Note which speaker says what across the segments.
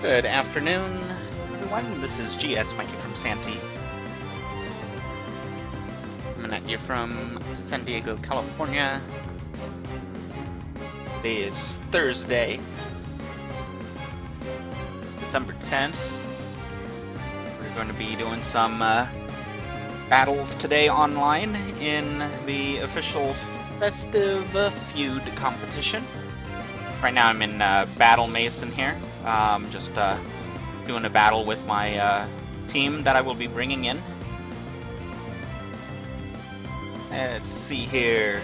Speaker 1: Good afternoon, everyone. This is GS Mikey from Santee. Coming at you from San Diego, California. Today is Thursday, December 10th. We're going to be doing some battles today online in the official Festive Feud competition. Right now I'm in Battle Mason here. Just doing a battle with my team that I will be bringing in. Let's see here.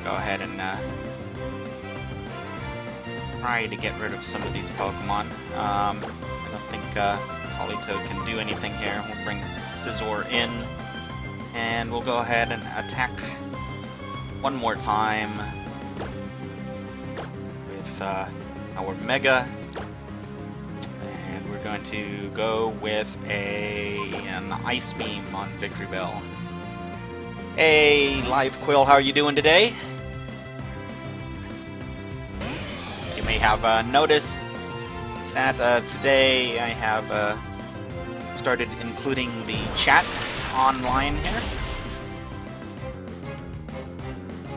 Speaker 1: Go ahead and try to get rid of some of these Pokemon. I don't think Politoed can do anything here. We'll bring Scizor in, and we'll go ahead and attack one more time with our Mega, and we're going to go with an Ice Beam on Victory Bell. Hey, Live Quill, how are you doing today? You may have noticed that today I have started including the chat online here.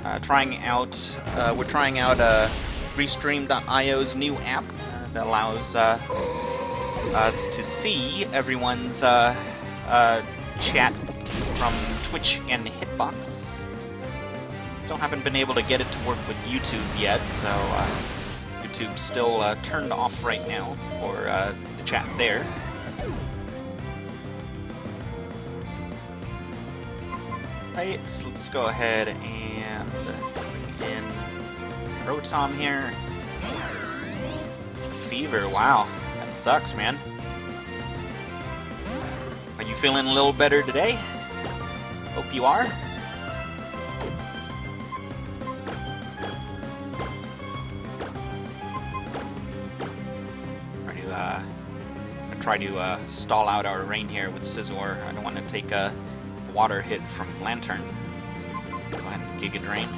Speaker 1: We're trying out Restream.io's new app that allows us to see everyone's chat from Twitch and Hitbox. Still haven't been able to get it to work with YouTube yet, so YouTube's still turned off right now for the chat there. Right, so let's go ahead and bring in Rotom here. Fever, wow, that sucks, man. Are you feeling a little better today? Hope you are. Try to stall out our rain here with Scizor. I don't want to take a water hit from Lantern. Go ahead and Giga Drain.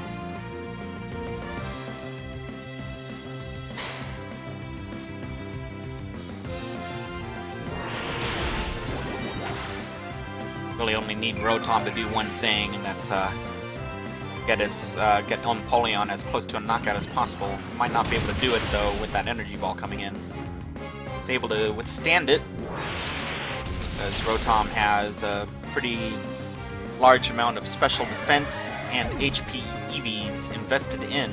Speaker 1: Really only need Rotom to do one thing, and that's get Empoleon as close to a knockout as possible. Might not be able to do it though with that energy ball coming in. It's able to withstand it, because Rotom has a pretty large amount of special defense and HP EVs invested in.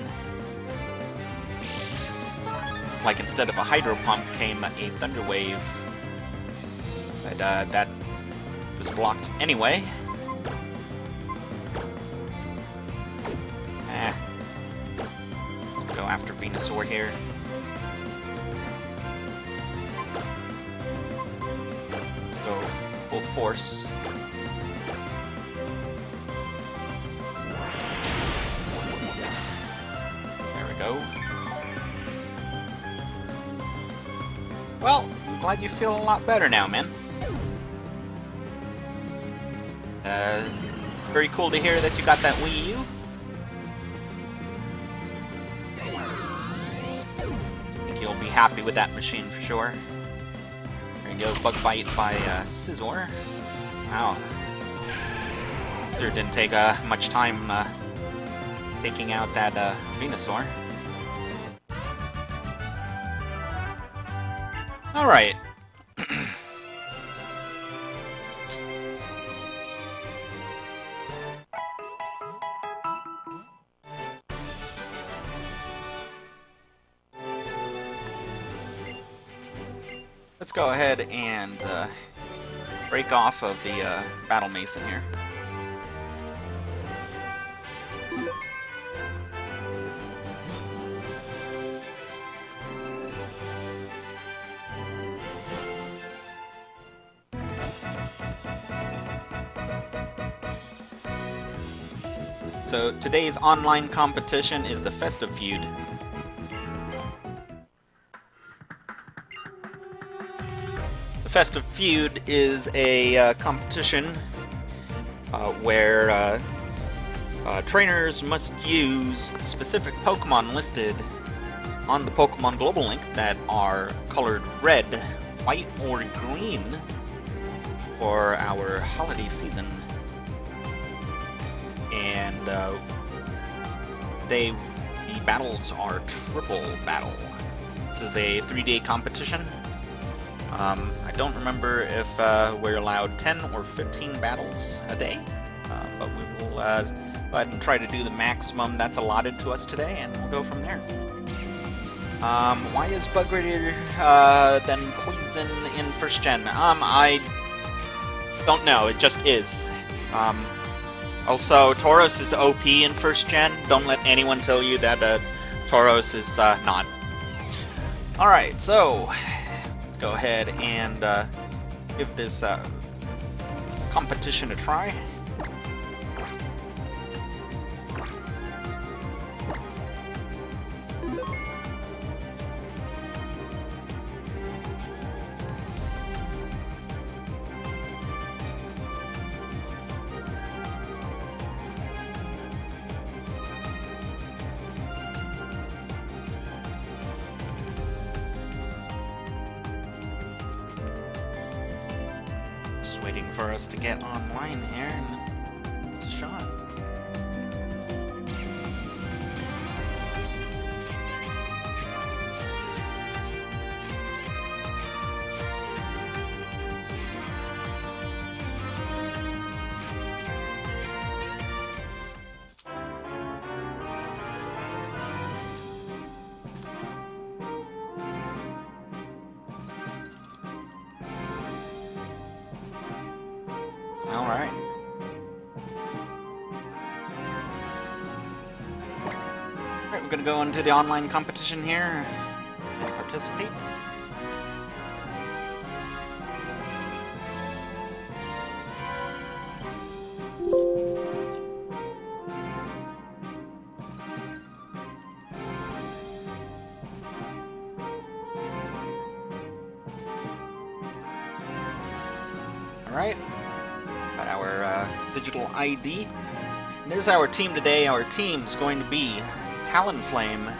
Speaker 1: It's like instead of a Hydro Pump came a Thunder Wave, but that was blocked anyway. Let's go after Venusaur here. Let's go full force. There we go. Well, I'm glad you feel a lot better now, man. Very cool to hear that you got that Wii U. I think you'll be happy with that machine for sure. There you go, Bug Bite by Scizor. Wow. Sure didn't take much time taking out that Venusaur. Alright. Let's go ahead and break off of the Battle Mason here. So today's online competition is the Festive Feud. Festive Feud is a competition where trainers must use specific Pokemon listed on the Pokemon Global Link that are colored red, white, or green for our holiday season. And the battles are triple battle. This is a 3-day competition. I don't remember if we're allowed 10 or 15 battles a day, but we will go ahead and try to do the maximum that's allotted to us today, and we'll go from there. Why is Bug Raider then Poison in first gen? I don't know, it just is. Also, Tauros is OP in first gen. Don't let anyone tell you that Tauros is not. Alright, so let's go ahead and give this competition a try. Waiting for us to get online here, and it's a shot. Alright. Alright, we're gonna go into the online competition here and participate. Alright. Got our digital ID. And there's our team today. Our team's going to be Talonflame,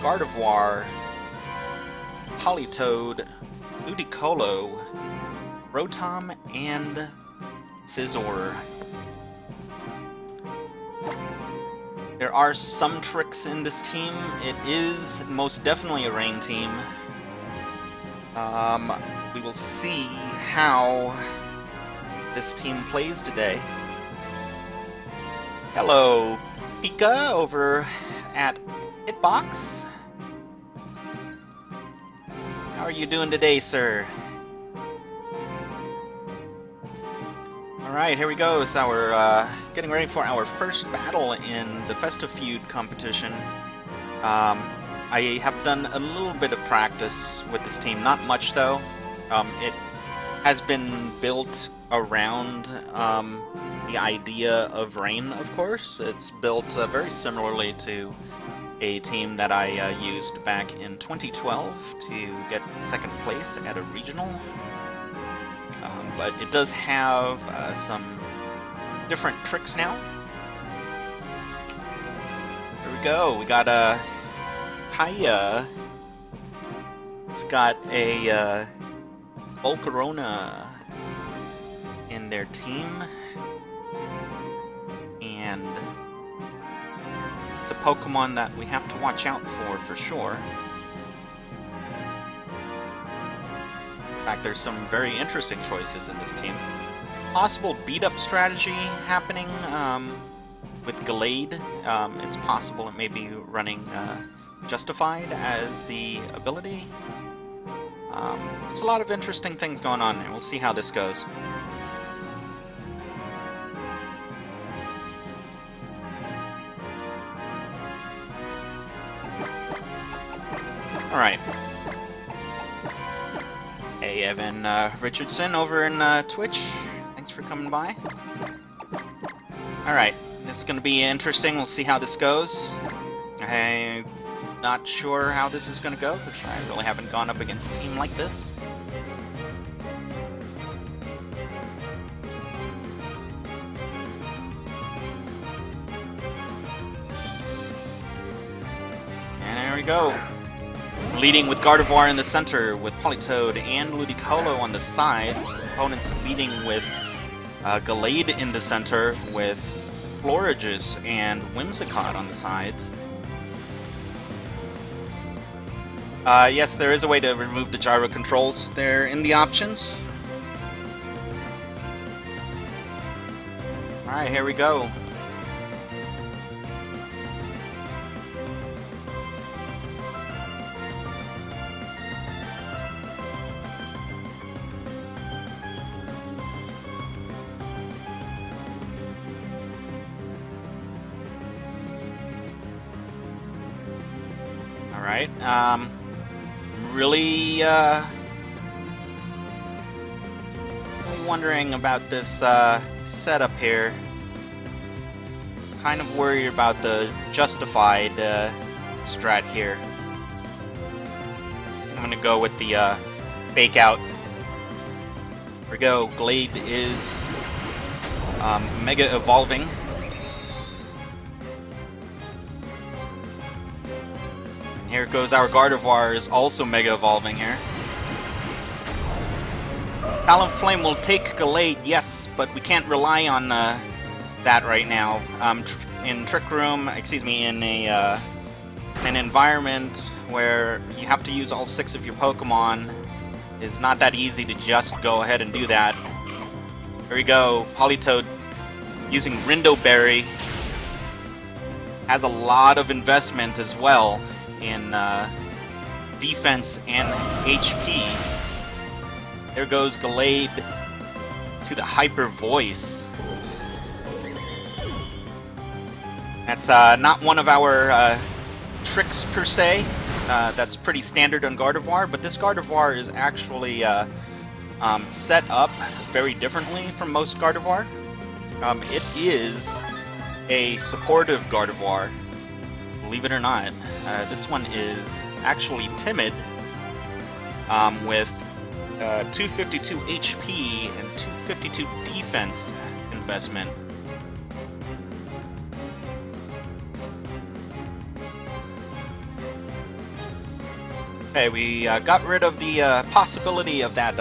Speaker 1: Gardevoir, Politoed, Ludicolo, Rotom, and Scizor. There are some tricks in this team. It is most definitely a rain team. We will see how this team plays today. Hello, Pika over at Hitbox. How are you doing today, sir? Alright, here we go. So we're getting ready for our first battle in the Festive Feud competition. I have done a little bit of practice with this team, not much though. It has been built around the idea of rain, of course. It's built very similarly to a team that I used back in 2012 to get second place at a regional. But it does have some different tricks now. Here we go. We got a Kaya. It's got a Volcarona in their team, and it's a Pokemon that we have to watch out for sure. In fact, there's some very interesting choices in this team. Possible beat-up strategy happening with Gallade. It's possible it may be running Justified as the ability. There's a lot of interesting things going on there. We'll see how this goes. Alright. Hey, Evan Richardson over in Twitch. Thanks for coming by. Alright, this is going to be interesting. We'll see how this goes. I'm not sure how this is going to go, because I really haven't gone up against a team like this. And there we go. Leading with Gardevoir in the center, with Politoed and Ludicolo on the sides. Opponents leading with Gallade in the center, with Florigis and Whimsicott on the sides. Yes, there is a way to remove the gyro controls. They're in the options. Alright, here we go. Alright, really wondering about this setup here. Kind of worried about the justified strat here. I'm gonna go with the fake out. Here we go. Glade is mega evolving. And here goes our Gardevoir, is also mega evolving here. Talonflame will take Gallade, yes, but we can't rely on that right now. In Trick Room, excuse me, in an environment where you have to use all 6 of your Pokemon, is not that easy to just go ahead and do that. Here we go, Politoed using Rindo Berry. Has a lot of investment as well in defense and HP. There goes Gallade to the Hyper Voice. That's not one of our tricks per se. That's pretty standard on Gardevoir, but this Gardevoir is actually set up very differently from most Gardevoir. It is a supportive Gardevoir, believe it or not. This one is actually timid with 252 HP and 252 defense investment. Okay, we got rid of the possibility of that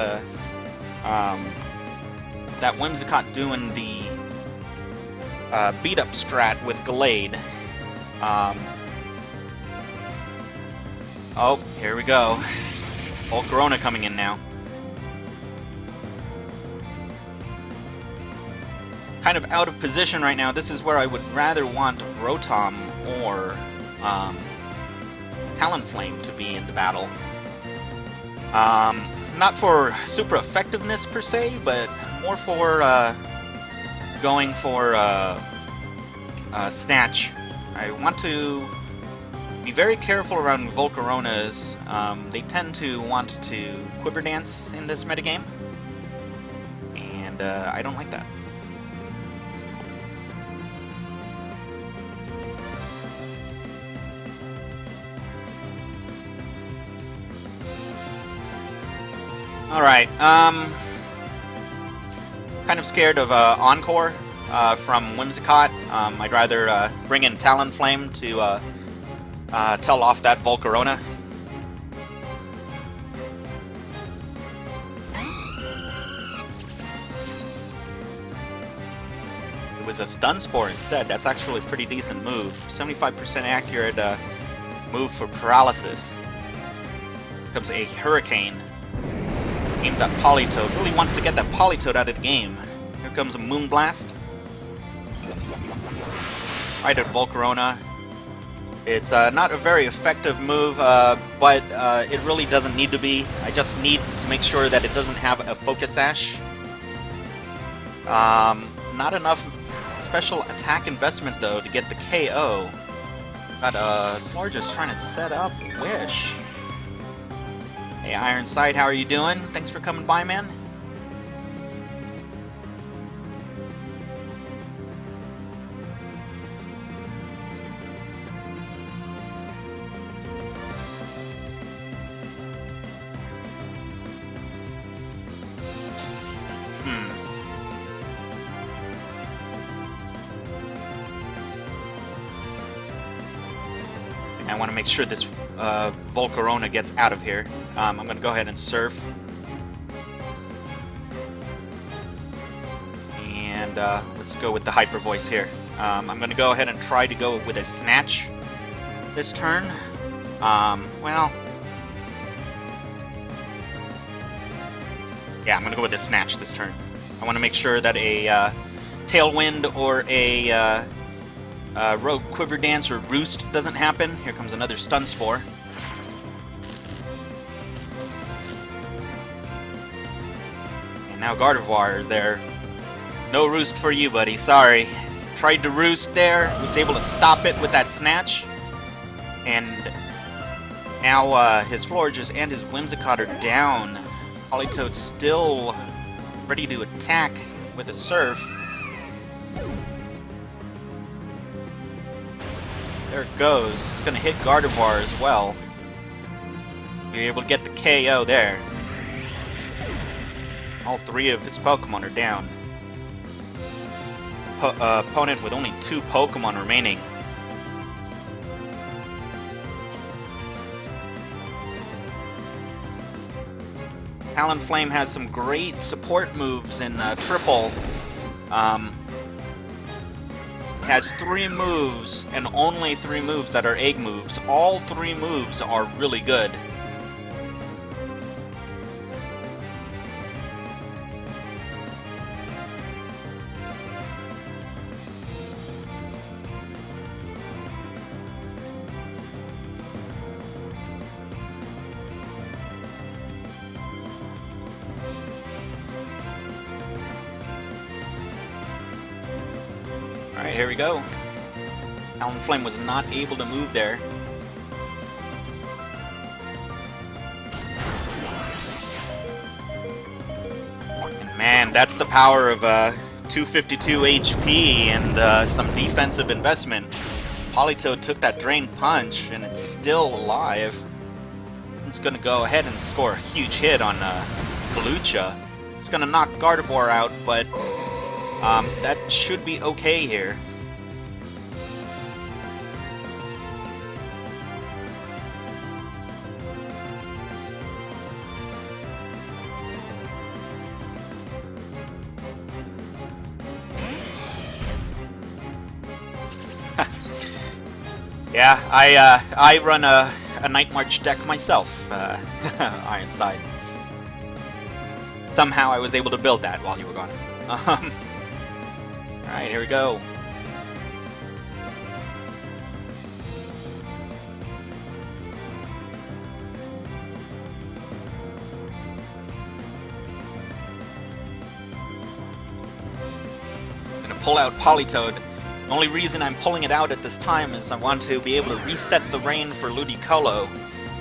Speaker 1: that Whimsicott doing the beat up strat with Gallade. Oh, here we go. Volcarona coming in now. Kind of out of position right now. This is where I would rather want Rotom or Talonflame to be in the battle. Not for super effectiveness per se, but more for going for Snatch. I want to be very careful around Volcaronas. They tend to want to Quiver Dance in this metagame, and I don't like that. Alright, kind of scared of Encore from Whimsicott. I'd rather bring in Talonflame to tell off that Volcarona. It was a Stun Spore instead. That's actually a pretty decent move. 75% accurate move for Paralysis. Comes a Hurricane. Aimed at Politoed. Really wants to get that Politoed out of the game. Here comes a Moonblast. Right at Volcarona. It's not a very effective move, but it really doesn't need to be. I just need to make sure that it doesn't have a Focus Sash. Not enough special attack investment though to get the KO. Got Florigis trying to set up Wish. Hey Ironside, how are you doing? Thanks for coming by, man. I want to make sure this Volcarona gets out of here. I'm going to go ahead and Surf. And let's go with the Hyper Voice here. I'm going to go ahead and try to go with a Snatch this turn. Well... yeah, I'm going to go with a Snatch this turn. I want to make sure that a Tailwind or a Rogue Quiver Dance or Roost doesn't happen. Here comes another Stun Spore. And now Gardevoir is there. No Roost for you, buddy. Sorry. Tried to Roost there. Was able to stop it with that Snatch. And now his Florges and his Whimsicott are down. Politoed still ready to attack with a Surf. There it goes. It's going to hit Gardevoir as well. Be able to get the KO there. All three of his Pokemon are down. Opponent with only 2 Pokemon remaining. Talonflame has some great support moves in Triple. Has 3 moves, and only 3 moves that are egg moves. All 3 moves are really good. Alright, here we go. Talonflame was not able to move there. And man, that's the power of 252 HP and some defensive investment. Politoed took that Drain Punch and it's still alive. It's going to go ahead and score a huge hit on Kalucha. It's going to knock Gardevoir out, but that should be okay here. Yeah, I run a Night March deck myself, Ironside. Somehow I was able to build that while you were gone. Alright, here we go. I'm gonna pull out Politoed. The only reason I'm pulling it out at this time is I want to be able to reset the rain for Ludicolo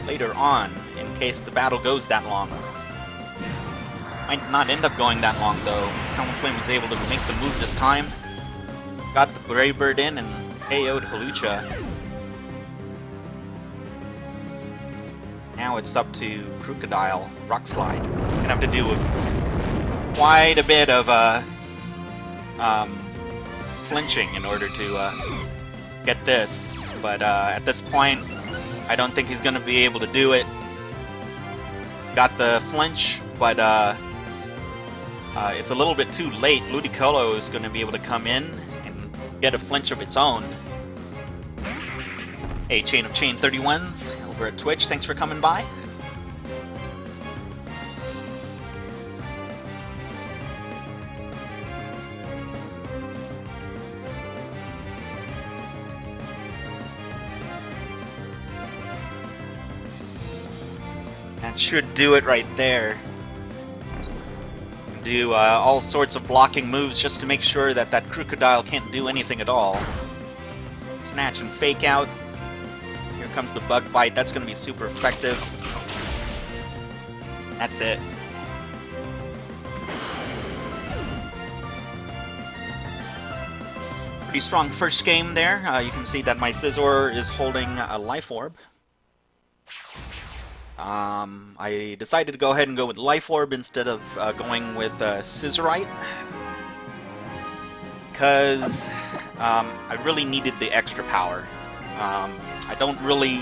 Speaker 1: later on, in case the battle goes that long. Might not end up going that long though. Talonflame was able to make the move this time. Got the Brave Bird in and KO'd Kalucha. Now it's up to Crocodile, Rock Slide. Gonna have to do quite a bit of flinching in order to get this. But at this point, I don't think he's gonna be able to do it. Got the flinch, but it's a little bit too late. Ludicolo is going to be able to come in and get a flinch of its own. Hey, Chain of Chain 31 over at Twitch, thanks for coming by. That should do it right there. Do all sorts of blocking moves just to make sure that that Crocodile can't do anything at all. Snatch and Fake Out. Here comes the Bug Bite. That's going to be super effective. That's it. Pretty strong first game there. You can see that my Scizor is holding a Life Orb. I decided to go ahead and go with Life Orb instead of going with Scizorite, because I really needed the extra power. I don't really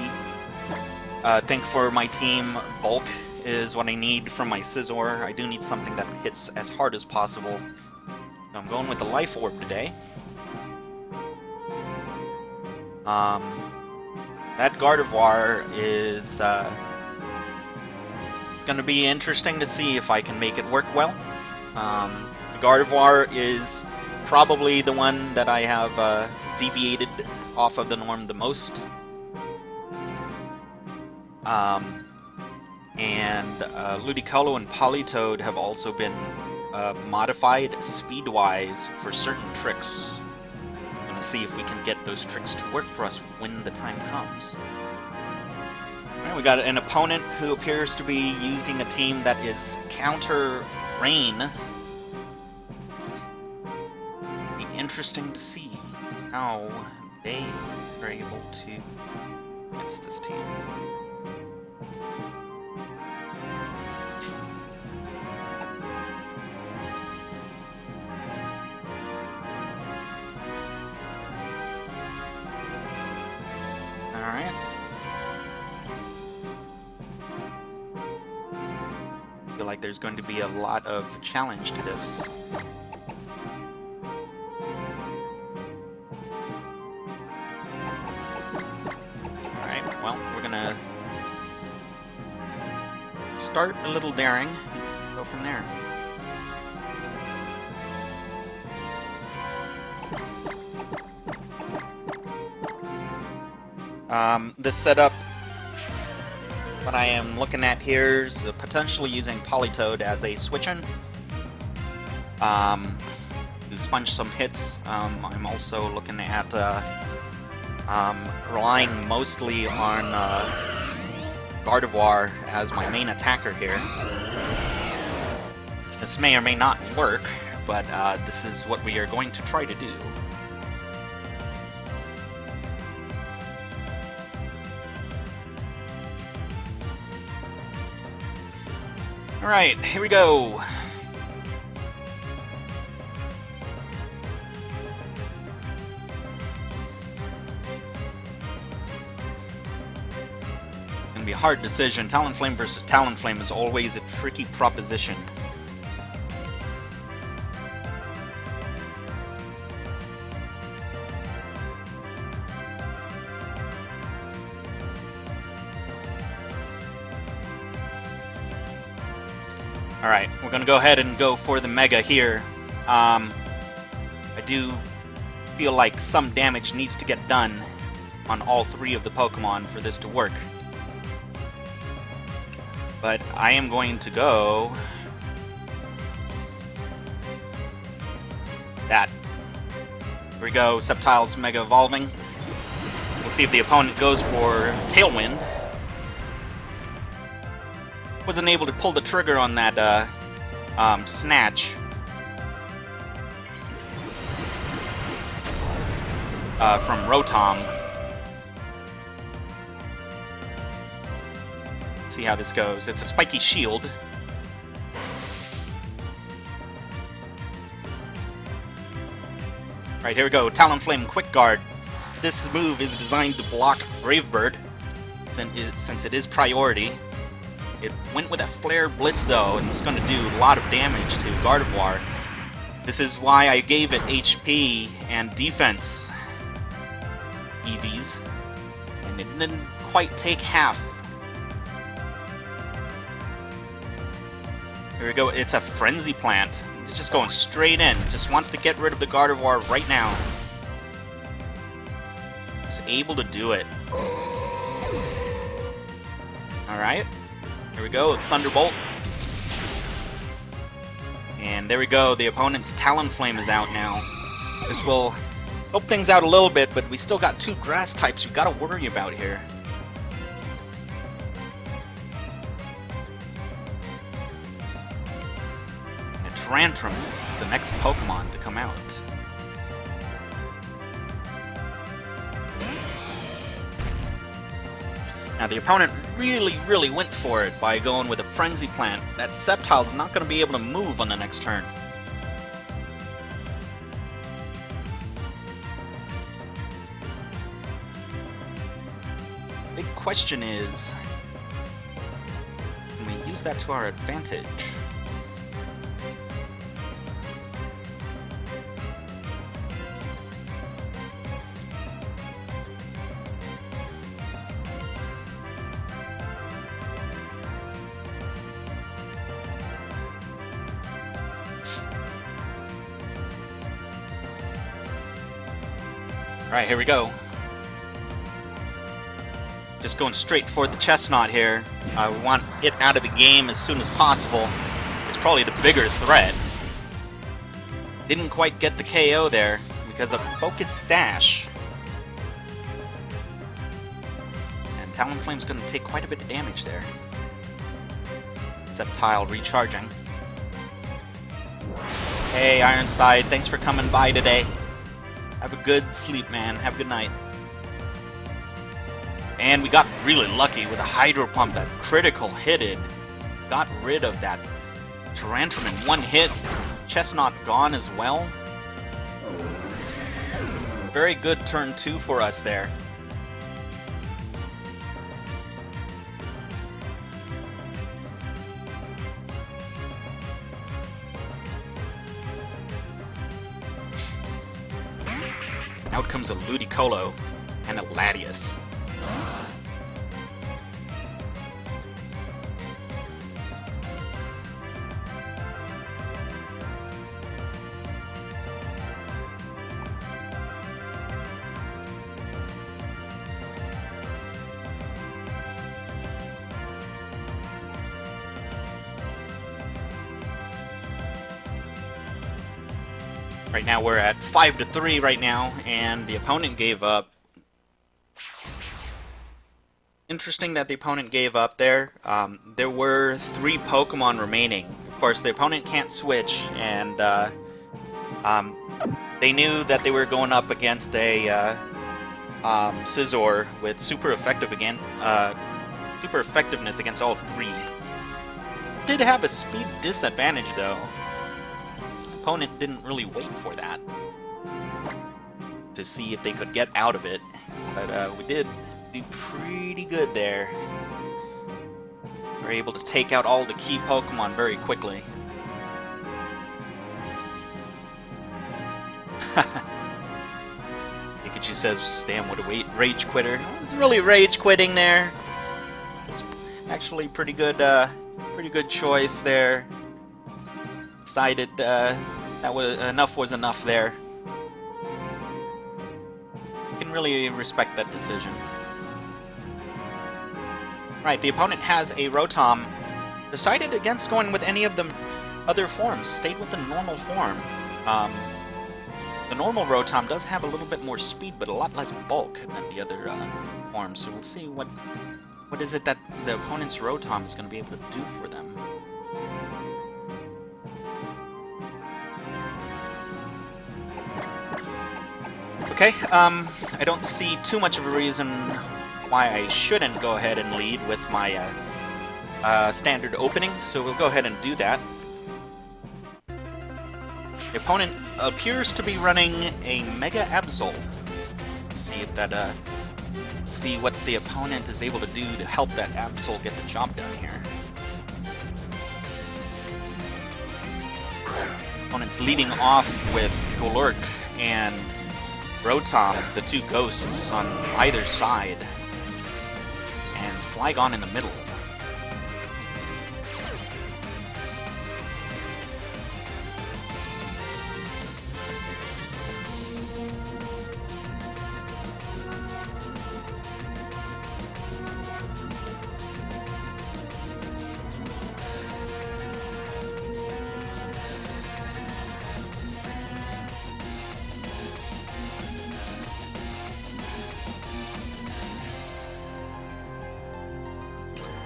Speaker 1: think for my team bulk is what I need from my Scizor. I do need something that hits as hard as possible. So I'm going with the Life Orb today. That Gardevoir is going to be interesting to see if I can make it work well. The Gardevoir is probably the one that I have deviated off of the norm the most. And Ludicolo and Politoed have also been modified speed-wise for certain tricks. I'm going to see if we can get those tricks to work for us when the time comes. Alright, we got an opponent who appears to be using a team that is counter-rain. Be interesting to see how they are able to against this team. Alright. I feel like there's going to be a lot of challenge to this. Alright, well, we're gonna start a little daring, go from there. This setup, what I am looking at here is potentially using Politoed as a switch-in to sponge some hits. I'm also looking at relying mostly on Gardevoir as my main attacker here. This may or may not work, but this is what we are going to try to do. Alright, here we go. Gonna be a hard decision. Talonflame versus Talonflame is always a tricky proposition. Alright, we're going to go ahead and go for the Mega here. I do feel like some damage needs to get done on all three of the Pokemon for this to work. But I am going to go... that. Here we go, Sceptile's Mega Evolving. We'll see if the opponent goes for Tailwind. Wasn't able to pull the trigger on that snatch. From Rotom. Let's see how this goes. It's a spiky shield. Right, here we go. Talonflame Quick Guard. This move is designed to block Brave Bird, since it is priority. It went with a Flare Blitz though, and it's going to do a lot of damage to Gardevoir. This is why I gave it HP and defense EVs, and it didn't quite take half. Here we go, it's a Frenzy Plant. It's just going straight in, just wants to get rid of the Gardevoir right now. Just able to do it. Alright. Here we go, Thunderbolt. And there we go, the opponent's Talonflame is out now. This will help things out a little bit, but we still got two grass types we've got to worry about here. And Tantrum is the next Pokemon to come out. Now the opponent really went for it by going with a Frenzy Plant. That Sceptile's not going to be able to move on the next turn. question is, can we use that to our advantage? Alright, here we go. Just going straight for the chestnut here. We want it out of the game as soon as possible. It's probably the bigger threat. Didn't quite get the KO there because of Focus Sash. And Talonflame's going to take quite a bit of damage there. Sceptile recharging. Hey Ironside, thanks for coming by today. Have a good sleep, man. Have a good night. And we got really lucky with a Hydro Pump that critical hitted. Got rid of that Tyrantrum in one hit. Chestnut gone as well. Very good turn 2 for us there. Out comes a Ludicolo and a Latias. Right now we're at 5-3 right now, and the opponent gave up. Interesting that the opponent gave up there. There were 3 Pokemon remaining. Of course, the opponent can't switch, and they knew that they were going up against a Scizor with super effectiveness against all 3. Did have a speed disadvantage though. Opponent didn't really wait for that to see if they could get out of it, but we did do pretty good there. We were able to take out all the key Pokemon very quickly. Pikachu says, "Damn, what a rage quitter!" It's really rage quitting there. It's actually pretty good choice there. Decided that was enough there. You can really respect that decision. Right, the opponent has a Rotom. Decided against going with any of the other forms. Stayed with the normal form. The normal Rotom does have a little bit more speed, but a lot less bulk than the other forms. So we'll see what is it that the opponent's Rotom is going to be able to do for them. Okay, I don't see too much of a reason why I shouldn't go ahead and lead with my standard opening, so we'll go ahead and do that. The opponent appears to be running a Mega Absol. Let's see if that, see what the opponent is able to do to help that Absol get the job done here. Opponent's leading off with Golurk and Rotom, the 2 ghosts on either side, and Flygon in the middle.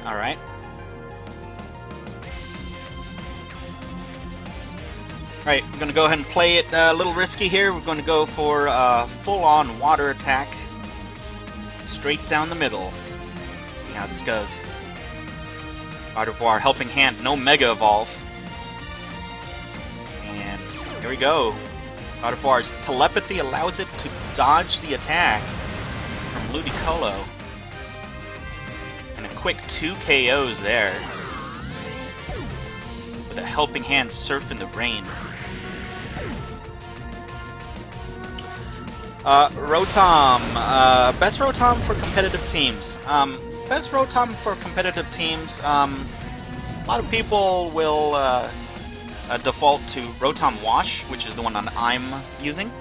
Speaker 1: Alright. Alright, we're going to go ahead and play it a little risky here. We're going to go for a full-on water attack. Straight down the middle. Let's see how this goes. Gardevoir, Helping Hand, no Mega Evolve. And here we go. Gardevoir's Telepathy allows it to dodge the attack from Ludicolo. quick 2 KOs there. With a helping hand surf in the rain. Rotom. Best Rotom for competitive teams. Best Rotom for competitive teams. A lot of people will default to Rotom Wash, which is the one that I'm using.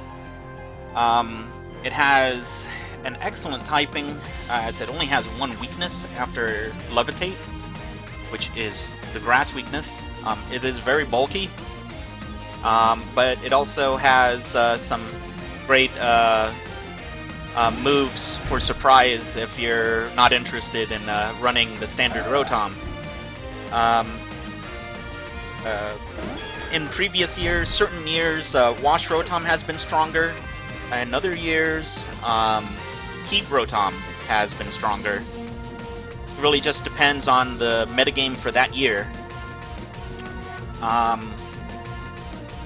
Speaker 1: It has an excellent typing, as it only has one weakness after Levitate, which is the grass weakness. It is very bulky, but it also has some great moves for surprise if you're not interested in running the standard Rotom. In previous years, certain years, Wash Rotom has been stronger. In other years, Heat Rotom has been stronger. It really just depends on the metagame for that year.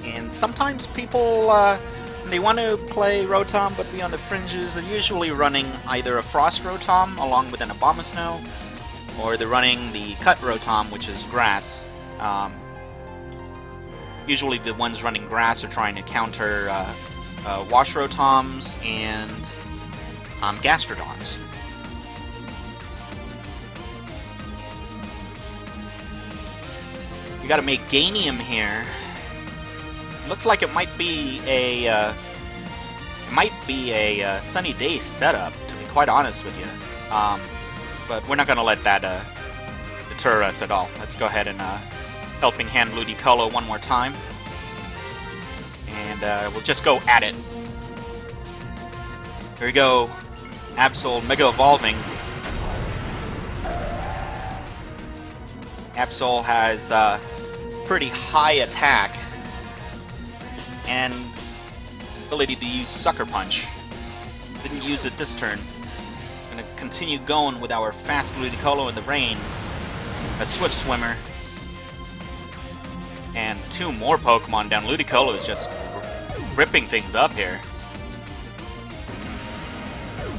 Speaker 1: And sometimes people, they want to play Rotom but be on the fringes. They're usually running either a Frost Rotom along with an Abomasnow, or they're running the Cut Rotom, which is grass. Usually the ones running grass are trying to counter Wash Rotoms and Gastrodons. We got a Meganium here. Looks like it might be a Sunny Day setup, to be quite honest with you. But we're not going to let that deter us at all. Let's go ahead and Helping Hand Ludicolo one more time. And we'll just go at it. Here we go. Absol Mega Evolving. Absol has pretty high attack and ability to use Sucker Punch. Didn't use it this turn. Gonna continue going with our fast Ludicolo in the rain. A Swift Swimmer. And 2 more Pokemon down. Ludicolo is just ripping things up here.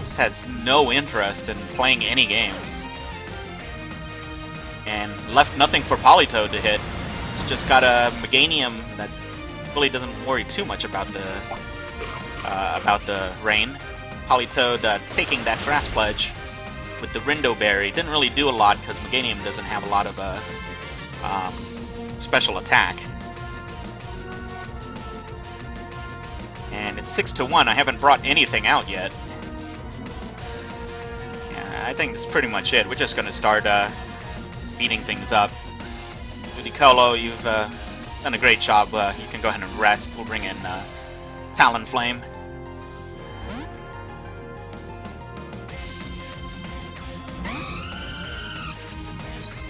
Speaker 1: Just has no interest in playing any games. And left nothing for Politoed to hit. It's just got a Meganium that really doesn't worry too much about the rain. Politoed taking that Grass Pledge with the Rindo Berry. Didn't really do a lot because Meganium doesn't have a lot of special attack. And it's 6-1. I haven't brought anything out yet. Yeah, I think that's pretty much it. We're just going to start beating things up. Ludicolo, you've done a great job. You can go ahead and rest. We'll bring in Talonflame.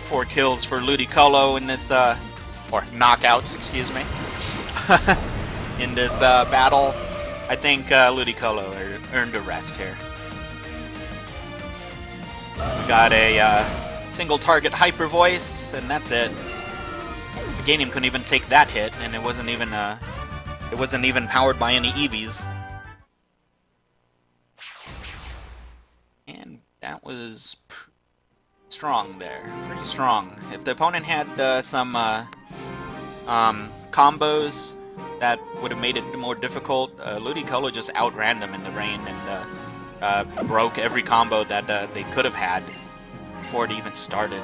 Speaker 1: Four kills for Ludicolo in this, or knockouts, excuse me, in this battle. I think Ludicolo earned a rest here. We got a single target Hyper Voice, and that's it. Meganium couldn't even take that hit, and it wasn't even powered by any EVs. And that was strong there, pretty strong. If the opponent had some combos that would have made it more difficult, Ludicolo just outran them in the rain and broke every combo that they could have had before it even started.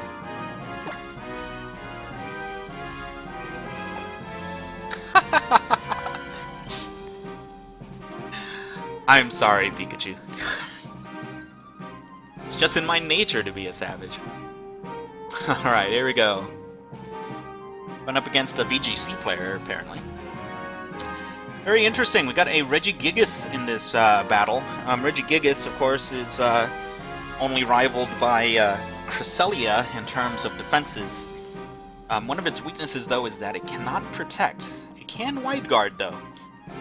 Speaker 1: I'm sorry, Pikachu. It's just in my nature to be a savage. Alright, here we go. Going up against a VGC player, apparently. Very interesting. We got a Regigigas in this battle. Regigigas, of course, is only rivaled by Cresselia in terms of defenses. One of its weaknesses, though, is that it cannot protect. It can Wide Guard, though.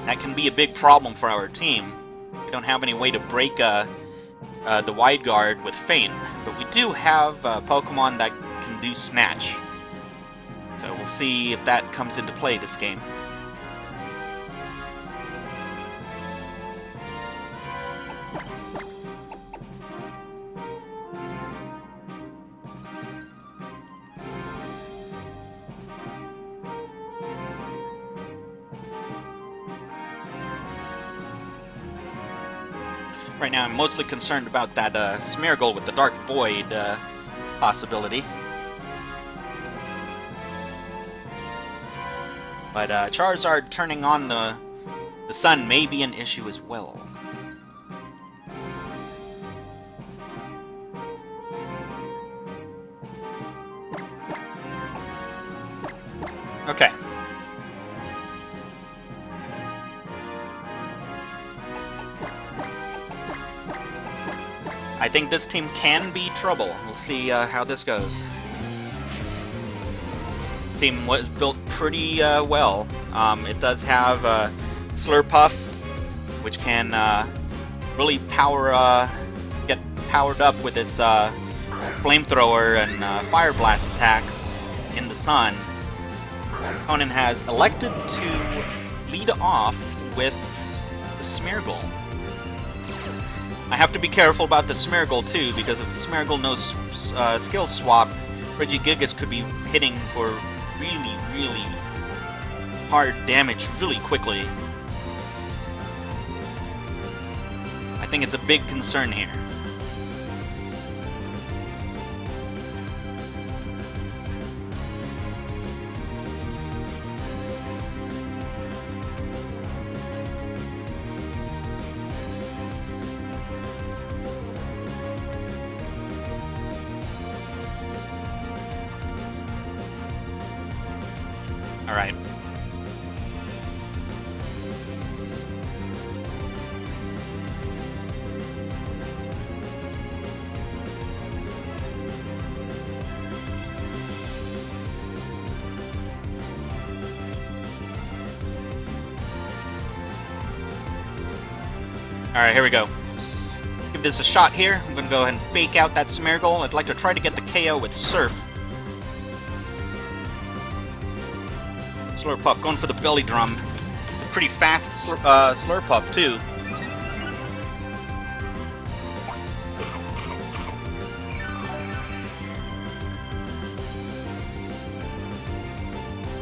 Speaker 1: That can be a big problem for our team. We don't have any way to break the Wide Guard with Feint, but we do have Pokemon that can do Snatch. So we'll see if that comes into play this game. Right now I'm mostly concerned about that Smeargle with the Dark Void possibility. But Charizard turning on the sun may be an issue as well. Okay. I think this team can be trouble. We'll see how this goes. Team was built pretty well. It does have Slurpuff, which can really get powered up with its flamethrower and fire blast attacks in the sun. Opponent has elected to lead off with the Smeargle. I have to be careful about the Smeargle too, because if the Smeargle knows skill swap, Regigigas could be hitting for really, really hard damage really quickly. I think it's a big concern here. All right. Alright, here we go. Let's give this a shot here. I'm going to go ahead and fake out that Smeargle. I'd like to try to get the KO with Surf. Slurpuff going for the belly drum. It's a pretty fast Slurpuff too.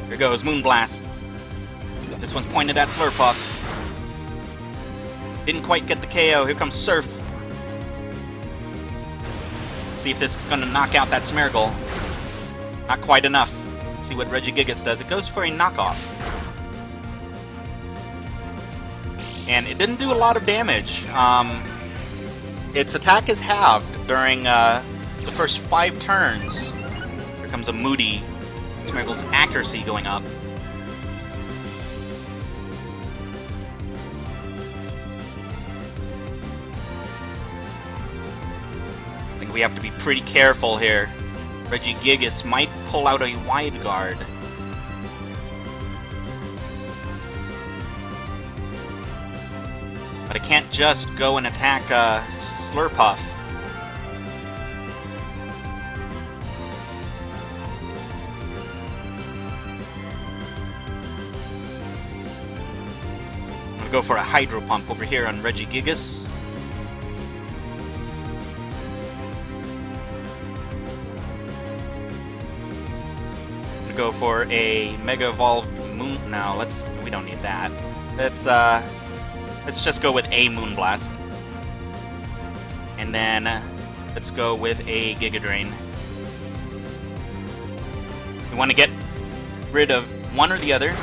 Speaker 1: Here goes Moonblast. This one's pointed at Slurpuff. Didn't quite get the KO. Here comes Surf. See if this is going to knock out that Smeargle. Not quite enough. See what Regigigas does. It goes for a knockoff. And it didn't do a lot of damage. Its attack is halved during the first 5 turns. Here comes a Moody. Smeargle's accuracy going up. I think we have to be pretty careful here. Regigigas might pull out a wide guard. But I can't just go and attack Slurpuff. I'm gonna go for a Hydro Pump over here on Regigigas. Go for a Mega Evolved Moon. No, we don't need that. Let's just go with a Moonblast. And then let's go with a Giga Drain. We want to get rid of one or the other.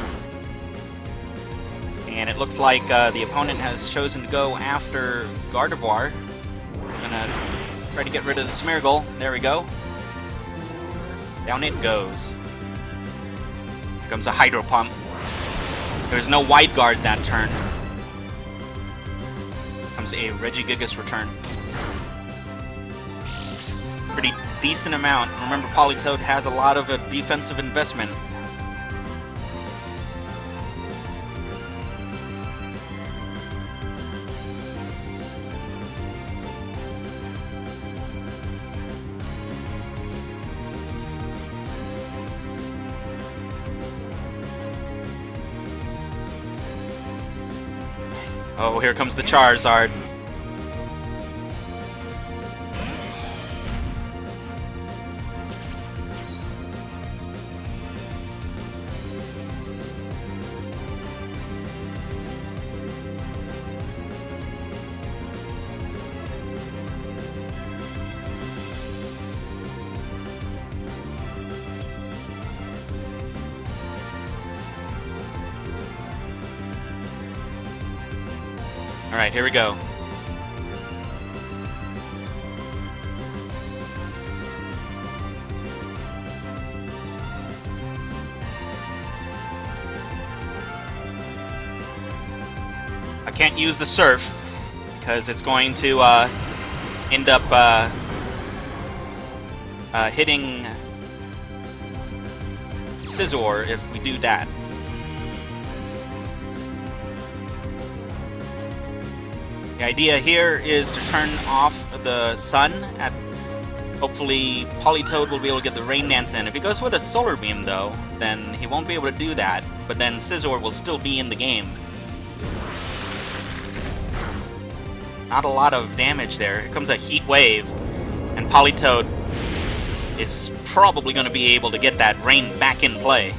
Speaker 1: And it looks like the opponent has chosen to go after Gardevoir. I'm gonna try to get rid of the Smeargle. There we go. Down it goes. Here comes a Hydro Pump. There's no wide guard that turn. Comes a Regigigas return. Pretty decent amount. Remember, Politoed has a lot of a defensive investment. Oh, here comes the Charizard. Alright, here we go. I can't use the Surf because it's going to end up hitting Scizor if we do that. The idea here is to turn off the sun. Hopefully Politoed will be able to get the Rain Dance in. If he goes with a Solar Beam though, then he won't be able to do that, but then Scizor will still be in the game. Not a lot of damage there. Here comes a Heat Wave, and Politoed is probably going to be able to get that Rain back in play.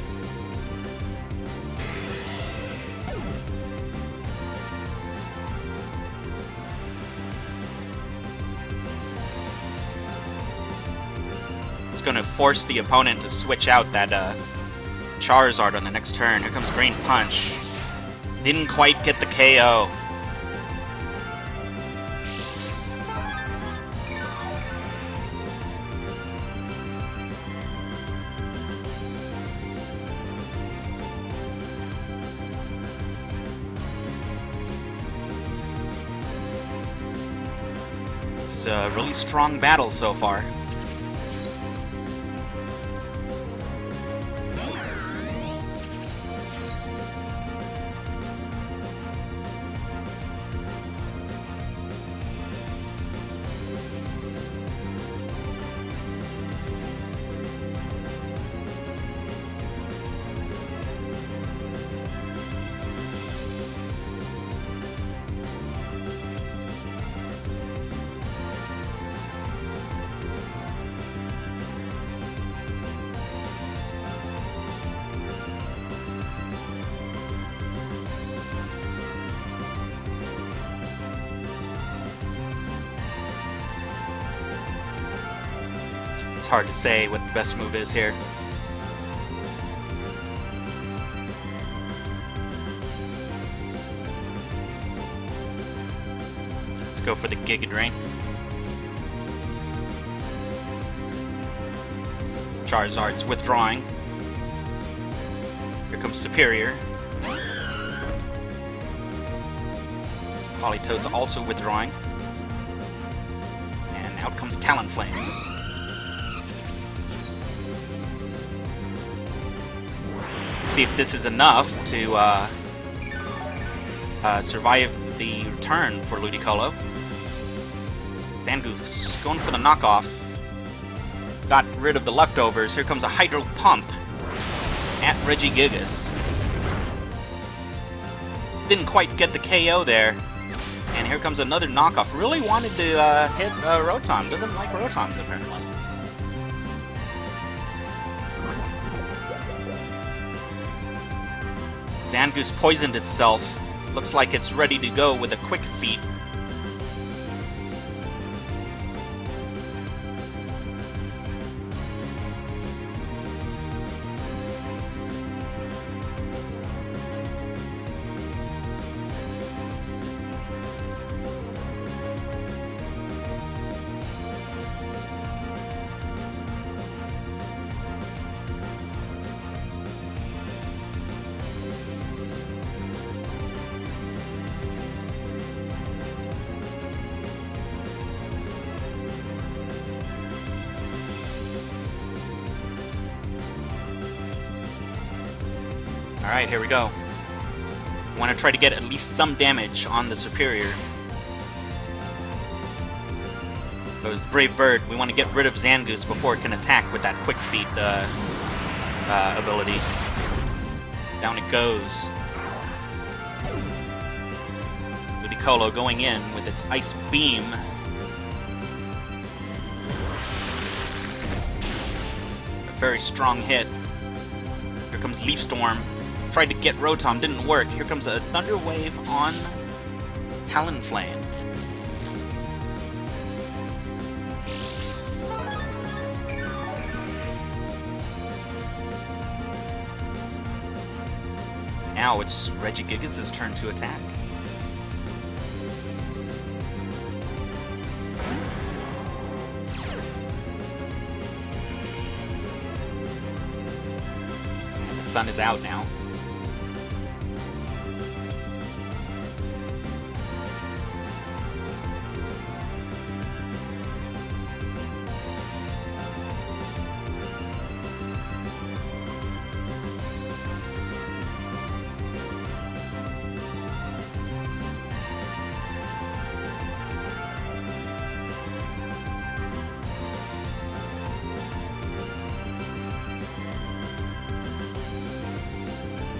Speaker 1: It's going to force the opponent to switch out that Charizard on the next turn. Here comes Drain Punch. Didn't quite get the KO. It's a really strong battle so far. It's hard to say what the best move is here. Let's go for the Giga Drain. Charizard's withdrawing. Here comes Superior. Politoed's also withdrawing. And out comes Talonflame. See if this is enough to survive the return for Ludicolo. Zangoose going for the knockoff. Got rid of the leftovers. Here comes a Hydro Pump at Regigigas. Didn't quite get the KO there. And here comes another knockoff. Really wanted to hit Rotom. Doesn't like Rotoms apparently. Zangoose poisoned itself. Looks like it's ready to go with a Quick Feet. Alright, here we go. Want to try to get at least some damage on the Superior. Goes the Brave Bird. We want to get rid of Zangoose before it can attack with that Quick Feet ability. Down it goes. Ludicolo going in with its Ice Beam. A very strong hit. Here comes Leaf Storm. Tried to get Rotom, didn't work. Here comes a Thunder Wave on Talonflame. Now it's Regigigas' turn to attack. Sun is out now.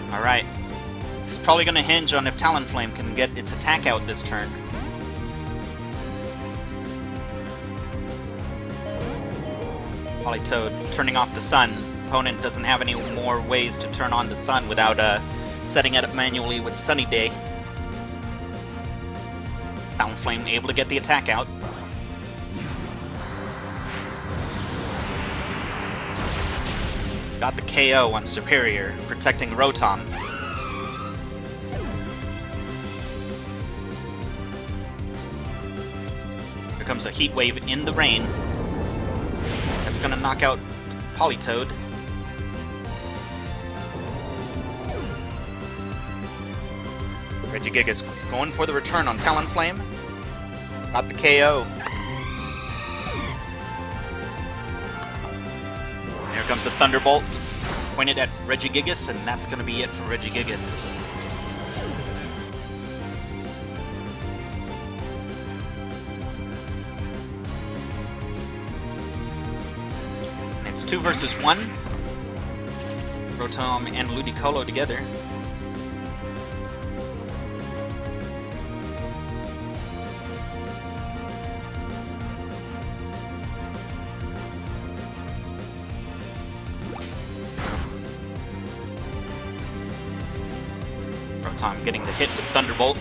Speaker 1: Alright. This is probably going to hinge on if Talonflame can get its attack out this turn. Politoed turning off the sun. Opponent doesn't have any more ways to turn on the sun without setting it up manually with Sunny Day. Talonflame able to get the attack out. Got the KO on Superior, protecting Rotom. Here comes a Heat Wave in the rain. That's gonna knock out Politoed. Regigigas going for the return on Talonflame. Got the KO. Here comes a Thunderbolt, pointed at Regigigas, and that's going to be it for Regigigas. And it's 2 versus 1. Rotom and Ludicolo together. Rotom getting the hit with Thunderbolt.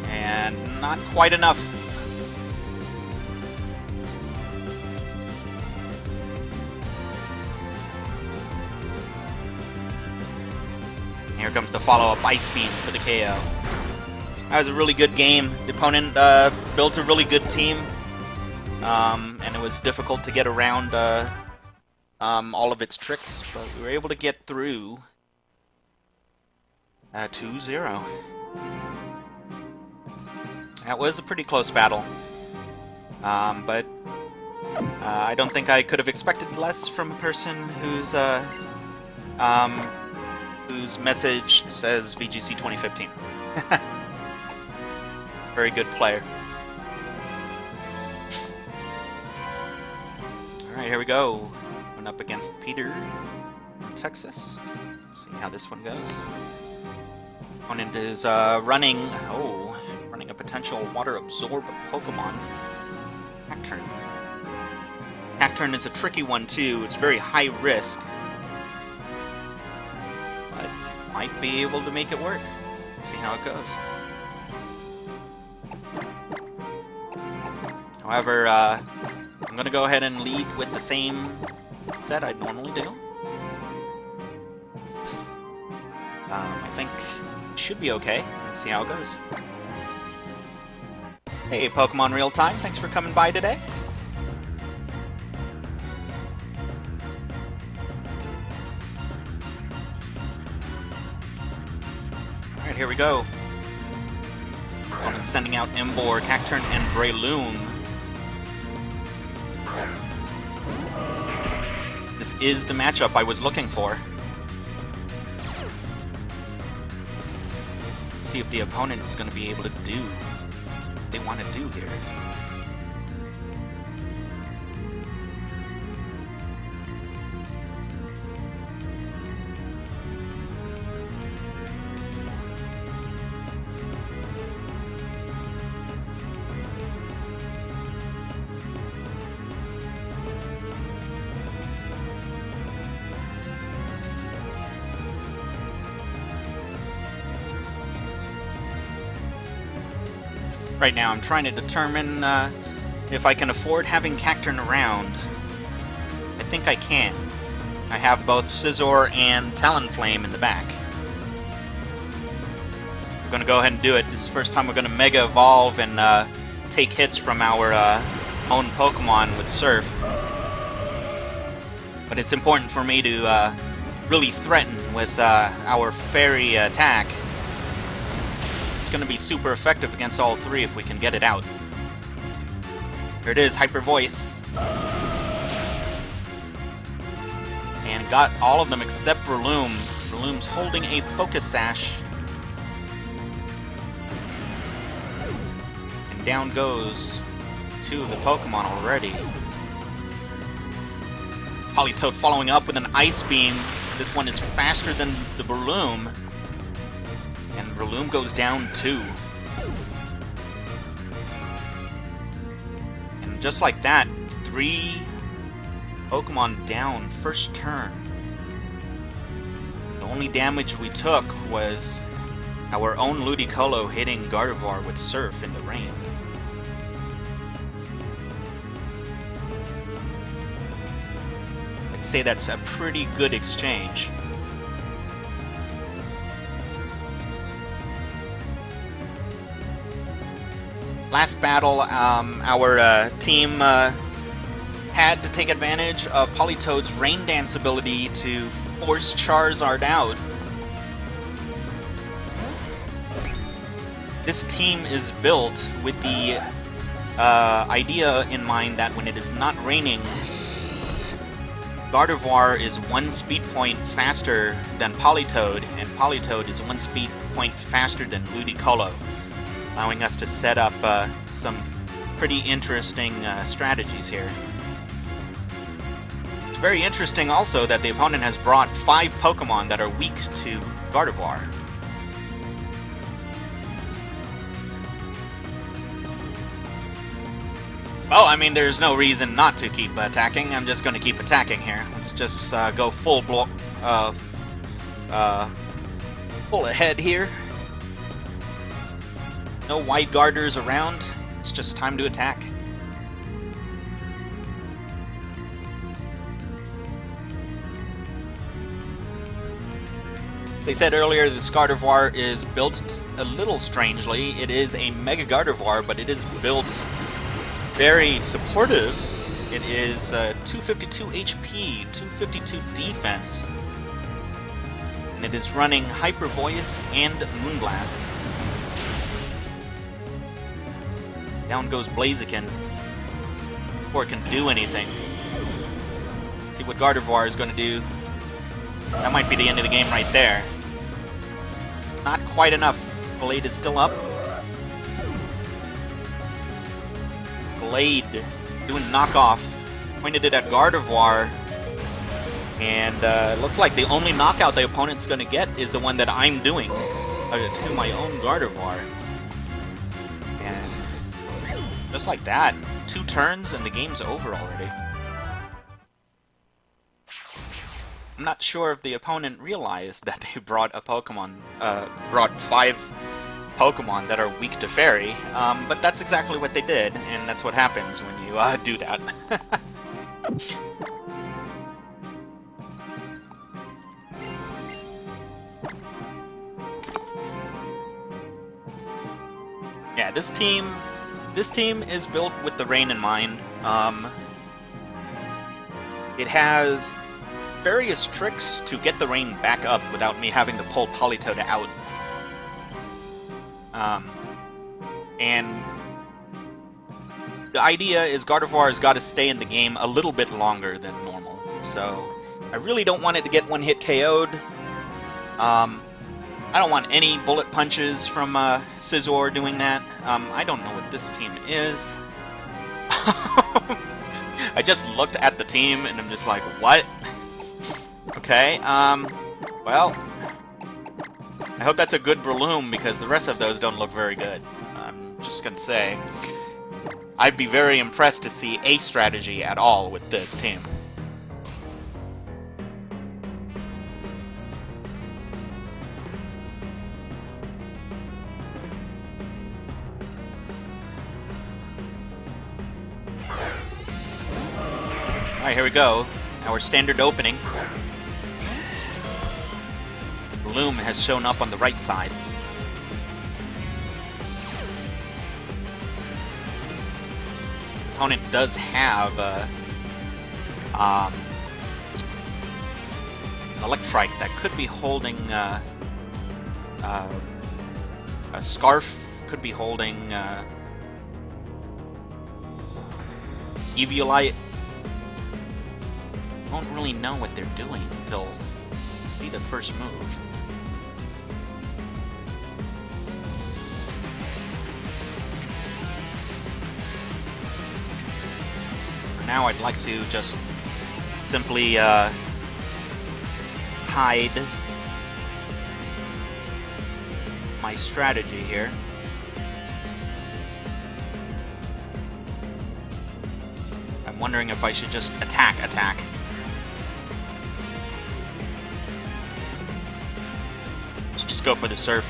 Speaker 1: And not quite enough. Here comes the follow-up Ice Beam for the KO. That was a really good game. The opponent built a really good team. And it was difficult to get around all of its tricks, but we were able to get through 2-0. That was a pretty close battle. But I don't think I could have expected less from a person whose message says VGC 2015. Very good player. Alright, here we go. Going up against Peter from Texas. Let's see how this one goes. Opponent is running a potential water absorb Pokemon. Cacturn. Cacturn is a tricky one too. It's very high risk, but might be able to make it work. See how it goes. However, I'm gonna go ahead and lead with the same set I'd normally do. I think should be okay. Let's see how it goes. Hey, Pokemon Real Time, thanks for coming by today. Alright, here we go. Opponent sending out Emboar, Cacturn, and Breloom. This is the matchup I was looking for. See if the opponent is going to be able to do what they want to do here. Right now, I'm trying to determine if I can afford having Cacturn around. I think I can. I have both Scizor and Talonflame in the back. We're going to go ahead and do it. This is the first time we're going to Mega Evolve and take hits from our own Pokemon with Surf. But it's important for me to really threaten with our fairy attack. It's going to be super effective against all three if we can get it out. Here it is, Hyper Voice. And got all of them except Breloom. Breloom's holding a Focus Sash. And down goes two of the Pokemon already. Politoed following up with an Ice Beam. This one is faster than the Breloom. And Breloom goes down too. And just like that, 3 Pokemon down first turn. The only damage we took was our own Ludicolo hitting Gardevoir with Surf in the rain. I'd say that's a pretty good exchange. Last battle, our team had to take advantage of Politoed's Rain Dance ability to force Charizard out. This team is built with the idea in mind that when it is not raining, Gardevoir is 1 speed point faster than Politoed, and Politoed is 1 speed point faster than Ludicolo, allowing us to set up some pretty interesting strategies here. It's very interesting also that the opponent has brought 5 Pokemon that are weak to Gardevoir. Well, I mean, there's no reason not to keep attacking. I'm just going to keep attacking here. Let's just go full ahead here. No Wide Guarders around. It's just time to attack. As I said earlier, this Gardevoir is built a little strangely. It is a Mega Gardevoir, but it is built very supportive. It is 252 HP, 252 defense, and it is running Hyper Voice and Moonblast. Down goes Blaziken before it can do anything. Let's see what Gardevoir is going to do. That might be the end of the game right there. Not quite enough. Blade is still up. Blade doing knockoff. Pointed it at Gardevoir. And it looks like the only knockout the opponent's going to get is the one that I'm doing to my own Gardevoir. And just like that, 2 turns and the game's over already. I'm not sure if the opponent realized that they brought a Pokemon, brought 5 Pokemon that are weak to Fairy, but that's exactly what they did, and that's what happens when you do that. Yeah, this team is built with the rain in mind. It has various tricks to get the rain back up without me having to pull Politoed out. And the idea is Gardevoir has got to stay in the game a little bit longer than normal. So I really don't want it to get 1-hit KO'd. I don't want any bullet punches from Scizor doing that. I don't know what this team is. I just looked at the team and I'm just like, what? Okay, well, I hope that's a good Breloom because the rest of those don't look very good. I'm just gonna say, I'd be very impressed to see a strategy at all with this team. Alright, here we go. Our standard opening. Breloom has shown up on the right side. Opponent does have Electrike that could be holding a Scarf, could be holding Eviolite. Won't really know what they're doing until you see the first move. For now, I'd like to just simply hide my strategy here. I'm wondering if I should just attack. Let's just go for the Surf.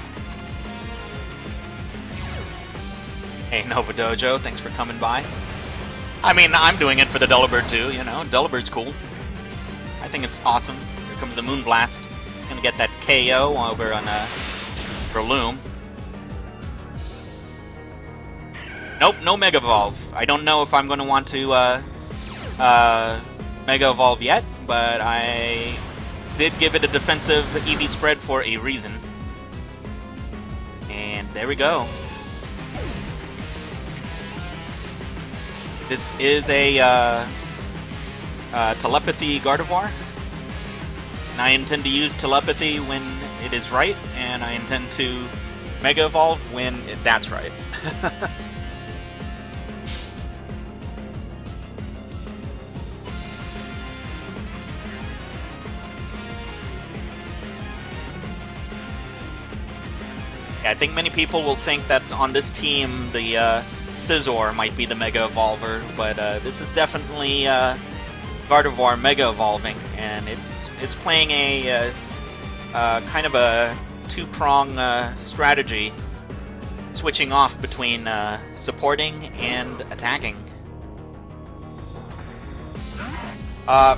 Speaker 1: Hey, Nova Dojo, thanks for coming by. I mean, I'm doing it for the Delibird too, you know, Delibird's cool. I think it's awesome. Here comes the Moonblast. It's gonna get that KO over on Breloom. Nope, no Mega Evolve. I don't know if I'm going to want to Mega Evolve yet, but I did give it a defensive EV spread for a reason. And there we go. This is a Telepathy Gardevoir. And I intend to use Telepathy when it is right, and I intend to Mega Evolve when that's right. Yeah, I think many people will think that on this team the Scizor might be the Mega Evolver, but this is definitely Gardevoir Mega Evolving, and it's playing a kind of a two-prong strategy, switching off between supporting and attacking.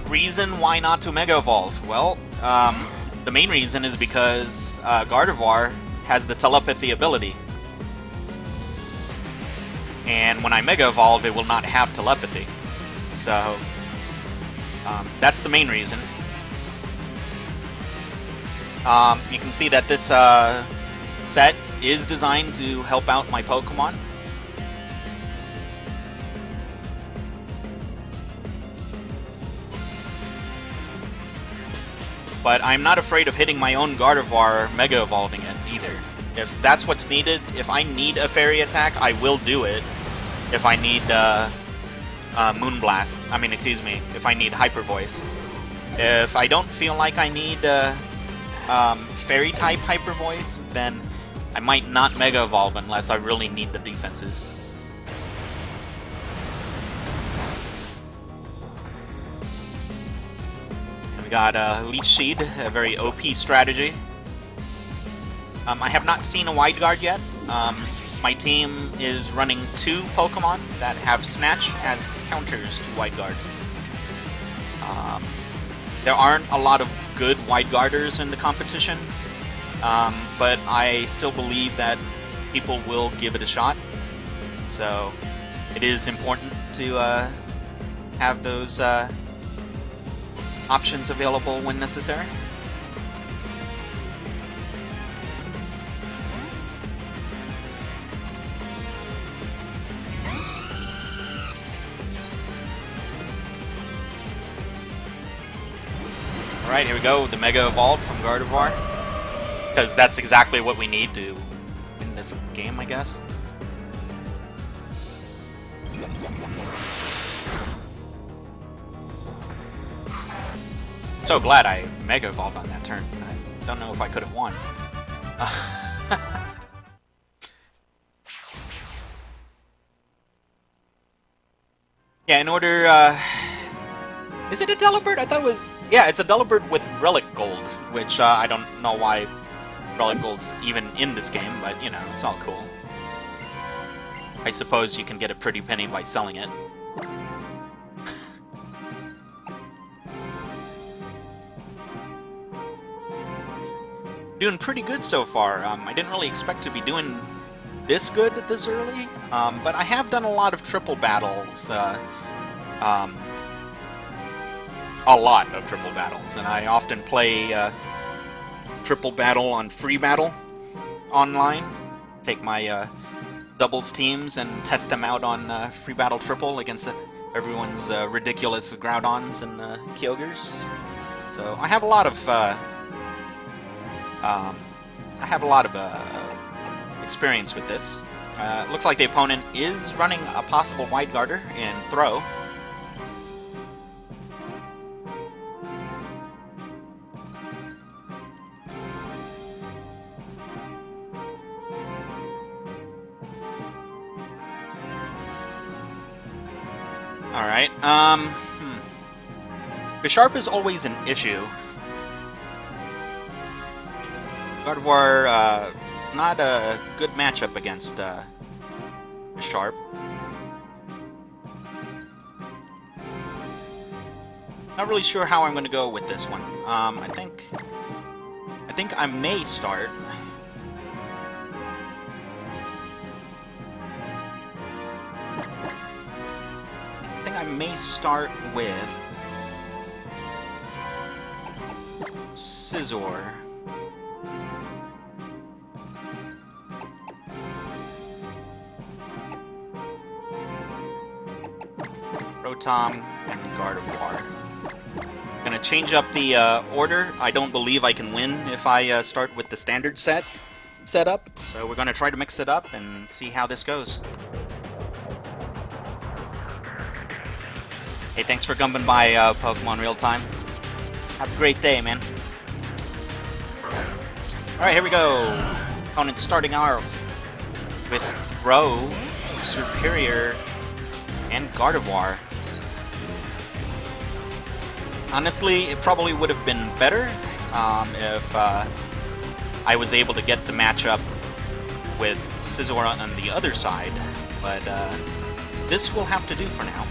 Speaker 1: Reason why not to Mega Evolve? Well, the main reason is because Gardevoir has the Telepathy ability. And when I Mega Evolve, it will not have Telepathy. So, that's the main reason. You can see that this set is designed to help out my Pokemon. But I'm not afraid of hitting my own Gardevoir Mega Evolving it either. If that's what's needed, if I need a Fairy attack, I will do it. If I need Moonblast, if I need Hyper Voice. If I don't feel like I need Fairy type Hyper Voice, then I might not Mega Evolve unless I really need the defenses. And we got Leech Seed, a very OP strategy. I have not seen a Wide Guard yet. My team is running 2 Pokemon that have Snatch as counters to Wide Guard. There aren't a lot of good Wide Guarders in the competition, but I still believe that people will give it a shot. So it is important to have those options available when necessary. Alright, here we go, the Mega Evolve from Gardevoir. Because that's exactly what we need to win this game, I guess. So glad I Mega Evolved on that turn. I don't know if I could have won. Yeah, in order, is it a Delibird? I thought it was... Yeah, it's a Delibird with Relic Gold, which I don't know why Relic Gold's even in this game, but, you know, it's all cool. I suppose you can get a pretty penny by selling it. Doing pretty good so far. I didn't really expect to be doing this good this early, but I have done a lot of triple battles a lot of triple battles, and I often play triple battle on free battle online. Take my doubles teams and test them out on free battle triple against everyone's ridiculous Groudons and Kyogres. So I have a lot of experience with this. Looks like the opponent is running a possible Wide Guarder in Throw. Alright, Bisharp is always an issue. Gardevoir, not a good matchup against Bisharp. Not really sure how I'm going to go with this one. I think I may start. I may start with Scizor. Rotom and Gardevoir. Gonna change up the order. I don't believe I can win if I start with the standard setup, so we're gonna try to mix it up and see how this goes. Hey, thanks for coming by, Pokemon Real Time. Have a great day, man. Alright, here we go. Opponent starting off with Throw, Superior, and Gardevoir. Honestly, it probably would have been better if I was able to get the matchup with Scizor on the other side, but this will have to do for now.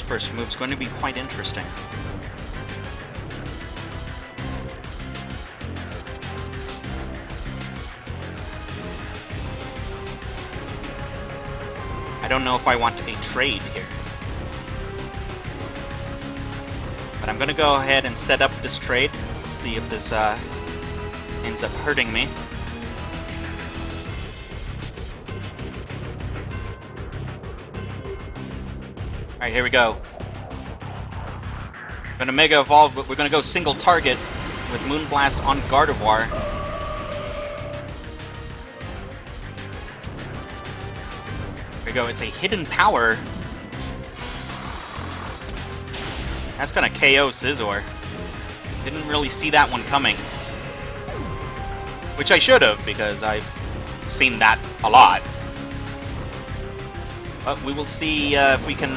Speaker 1: First move's going to be quite interesting. I don't know if I want a trade here, but I'm going to go ahead and set up this trade. See if this ends up hurting me. Alright, here we go. We're gonna Mega Evolve, but we're gonna go single target with Moonblast on Gardevoir. Here we go, it's a hidden power. That's gonna KO Scizor. Didn't really see that one coming. Which I should have, because I've seen that a lot. But we will see if we can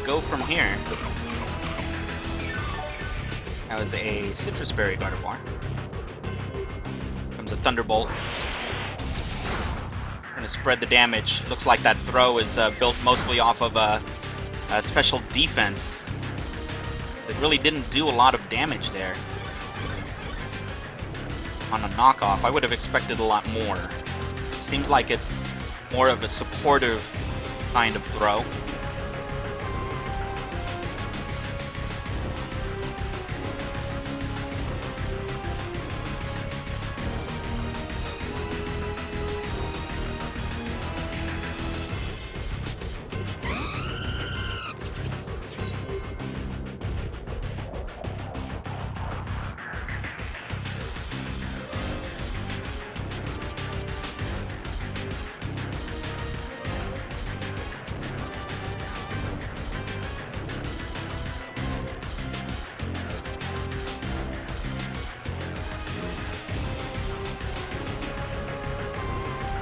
Speaker 1: go from here. That was a Citrus Berry Gardevoir. Comes a Thunderbolt. Gonna spread the damage. Looks like that throw is built mostly off of a special defense. It really didn't do a lot of damage there. On a knockoff, I would have expected a lot more. It seems like it's more of a supportive kind of throw.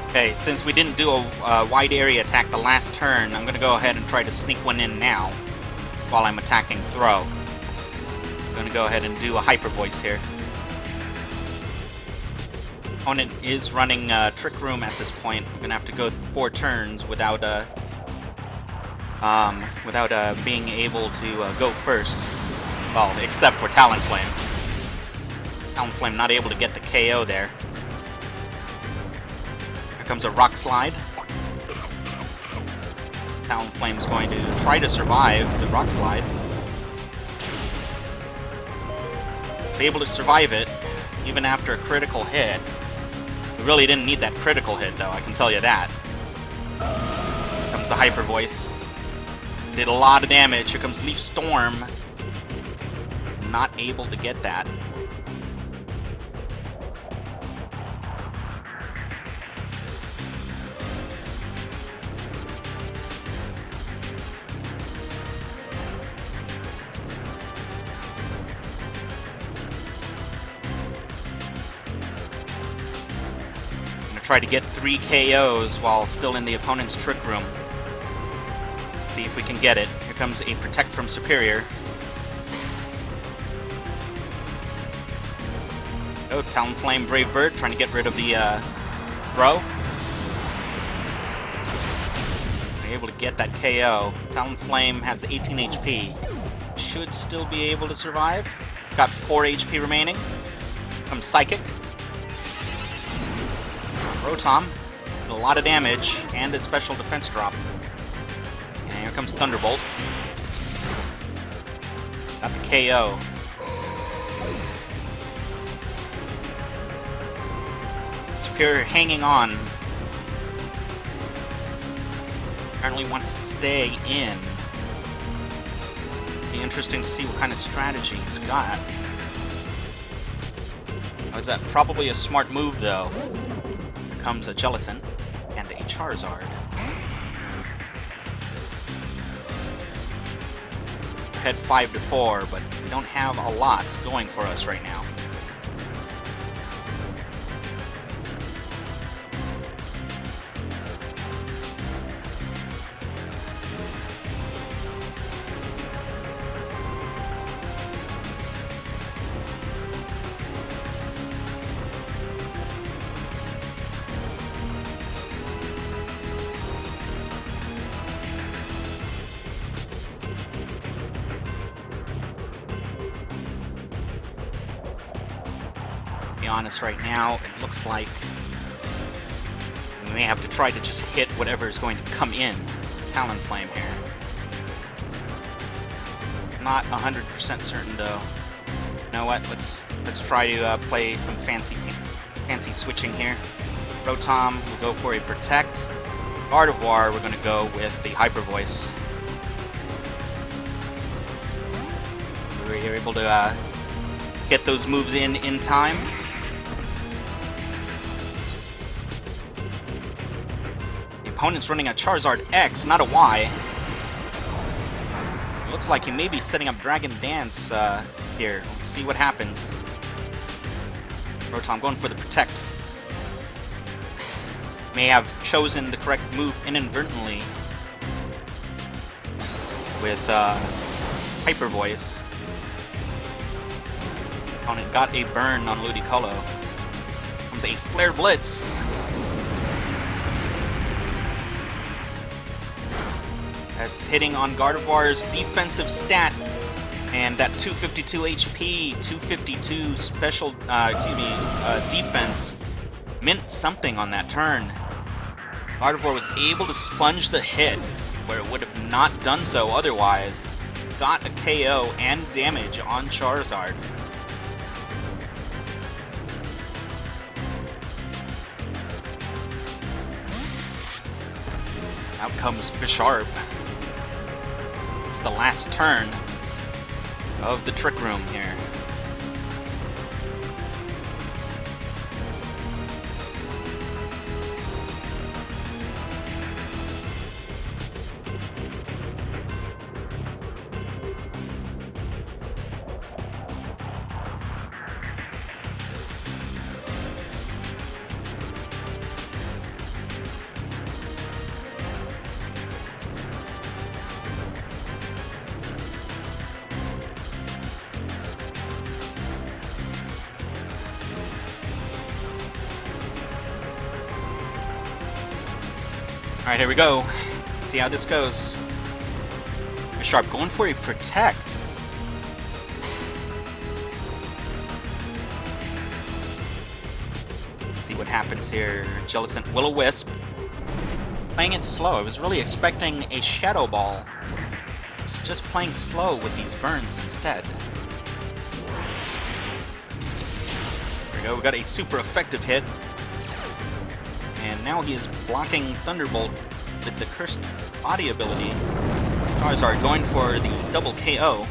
Speaker 1: Okay, since we didn't do a wide area attack the last turn, I'm going to go ahead and try to sneak one in now while I'm attacking Throw. I'm going to go ahead and do a Hyper Voice here. Opponent is running Trick Room at this point. I'm going to have to go 4 turns without without being able to go first. Well, except for Talonflame. Talonflame not able to get the KO there. Here comes a Rock Slide. Talonflame's going to try to survive the Rock Slide. He's able to survive it, even after a critical hit. We really didn't need that critical hit, though, I can tell you that. Here comes the Hyper Voice. Did a lot of damage. Here comes Leaf Storm. Not able to get that. Try to get 3 KOs while still in the opponent's Trick Room. See if we can get it. Here comes a Protect from Superior. Oh, Talonflame, Brave Bird, trying to get rid of the Bro. Able to get that KO. Talonflame has 18 HP. Should still be able to survive. Got 4 HP remaining. Comes Psychic. Rotom, with a lot of damage, and a special defense drop. And here comes Thunderbolt. Got the KO. Superior hanging on. Apparently wants to stay in. Be interesting to see what kind of strategy he's got. Was that probably a smart move, though? Comes a Jellicent and a Charizard. We're ahead 5-4, but we don't have a lot going for us right now. Be honest, right now it looks like we may have to try to just hit whatever is going to come in. Talonflame here. Not 100% certain though. You know what? Let's try to play some fancy switching here. Rotom will go for a Protect. Gardevoir, we're going to go with the Hyper Voice. We were able to get those moves in time. The opponent's running a Charizard X, not a Y. It looks like he may be setting up Dragon Dance here. Let's see what happens. Rotom going for the Protect. May have chosen the correct move inadvertently with Hyper Voice. Opponent got a burn on Ludicolo. Comes a Flare Blitz. That's hitting on Gardevoir's defensive stat, and that 252 HP, 252 special, defense meant something on that turn. Gardevoir was able to sponge the hit where it would have not done so otherwise. Got a KO and damage on Charizard. Out comes Bisharp. It's the last turn of the Trick Room here. Alright, here we go. See how this goes. Bisharp going for a Protect. Let's see what happens here. Jellicent Will-O-Wisp. Playing it slow. I was really expecting a Shadow Ball. It's just playing slow with these burns instead. There we go. We got a super effective hit. And now he is blocking Thunderbolt with the Cursed Body ability. Charizard going for the double KO.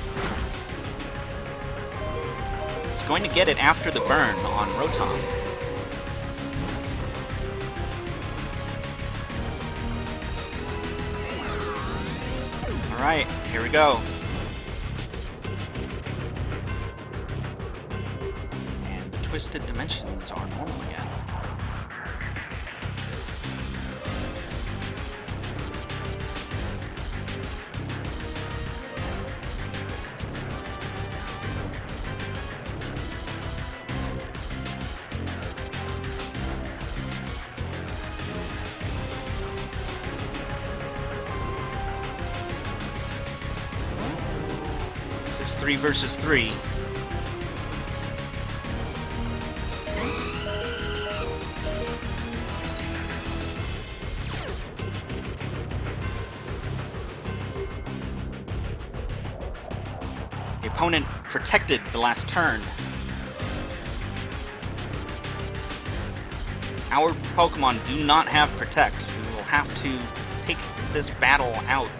Speaker 1: It's going to get it after the burn on Rotom. Alright, here we go. And the Twisted Dimensions are normal again. This is 3 versus 3. The opponent protected the last turn. Our Pokemon do not have Protect. We will have to take this battle out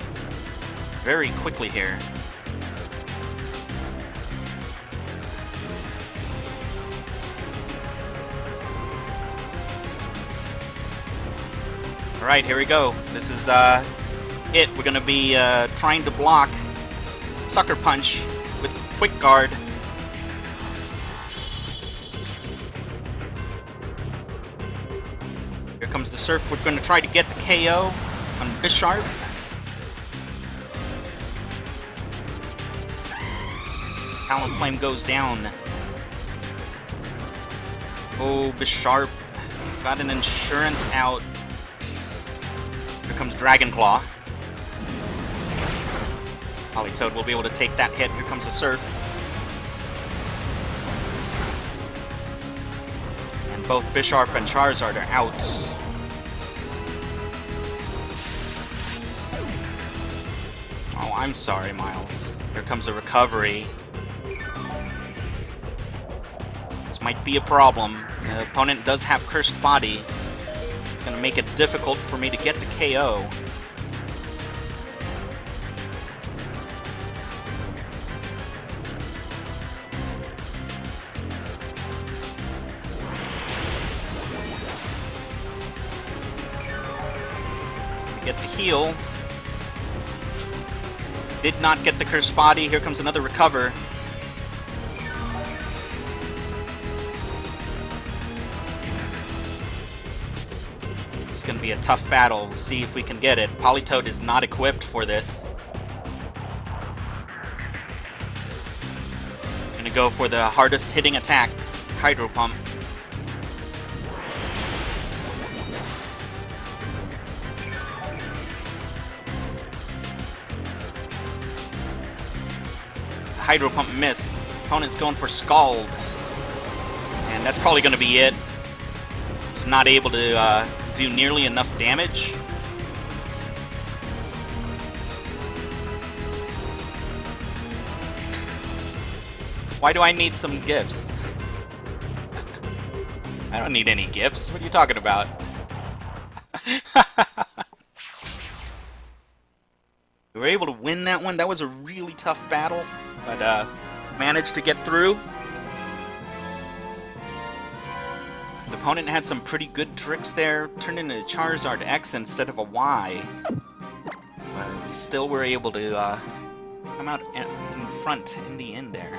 Speaker 1: very quickly here. Alright, here we go. This is it. We're going to be trying to block Sucker Punch with Quick Guard. Here comes the Surf. We're going to try to get the KO on Bisharp. Talonflame goes down. Oh, Bisharp got an insurance out. Here comes Dragon Claw. Politoed will be able to take that hit. Here comes a Surf. And both Bisharp and Charizard are out. Oh, I'm sorry, Miles. Here comes a recovery. This might be a problem. The opponent does have Cursed Body. It's going to make it difficult for me to get the KO. Get the heal. Did not get the Cursed Body. Here comes another recover. It's going to be a tough battle. We'll see if we can get it. Politoed is not equipped for this. Going to go for the hardest hitting attack, Hydro Pump. Hydro Pump missed. Opponent's going for Scald. And that's probably going to be it. It's not able to do nearly enough damage. Why do I need some gifts? I don't need any gifts. What are you talking about? We were able to win that one. That was a really tough battle, but managed to get through. The opponent had some pretty good tricks there. Turned into a Charizard X instead of a Y. But we still were able to come out in front in the end there.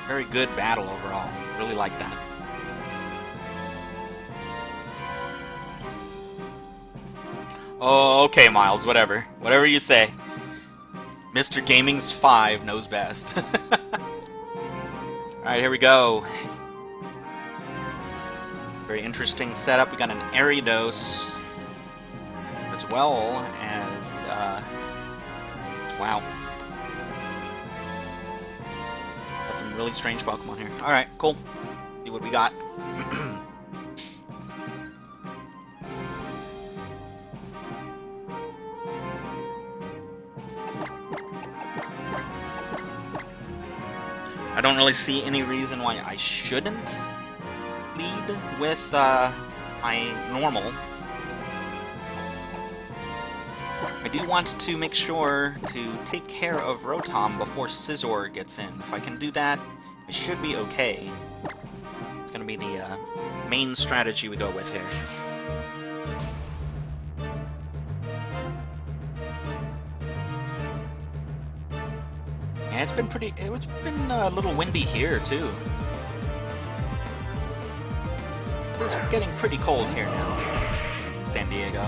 Speaker 1: Very good battle overall. Really like that. Oh, okay, Miles, whatever. Whatever you say. Mr. Gaming's 5 knows best. Alright, here we go. Very interesting setup. We got an Ariados as well as wow. Got some really strange Pokemon here. Alright, cool. See what we got. I don't really see any reason why I shouldn't lead with my normal. I do want to make sure to take care of Rotom before Scizor gets in. If I can do that, it should be okay. It's going to be the main strategy we go with here. Yeah, it's been a little windy here too. It's getting pretty cold here now in San Diego.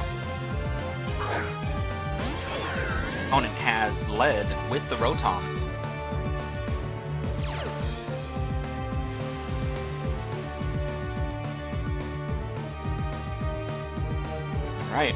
Speaker 1: Opponent has led with the Rotom. Right.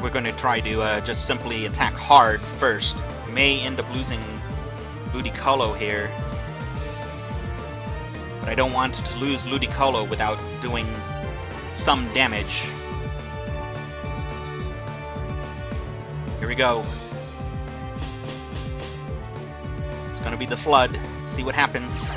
Speaker 1: We're going to try to just simply attack hard first. We may end up losing Ludicolo here, but I don't want to lose Ludicolo without doing some damage. Here we go. It's going to be the Flood. Let's see what happens.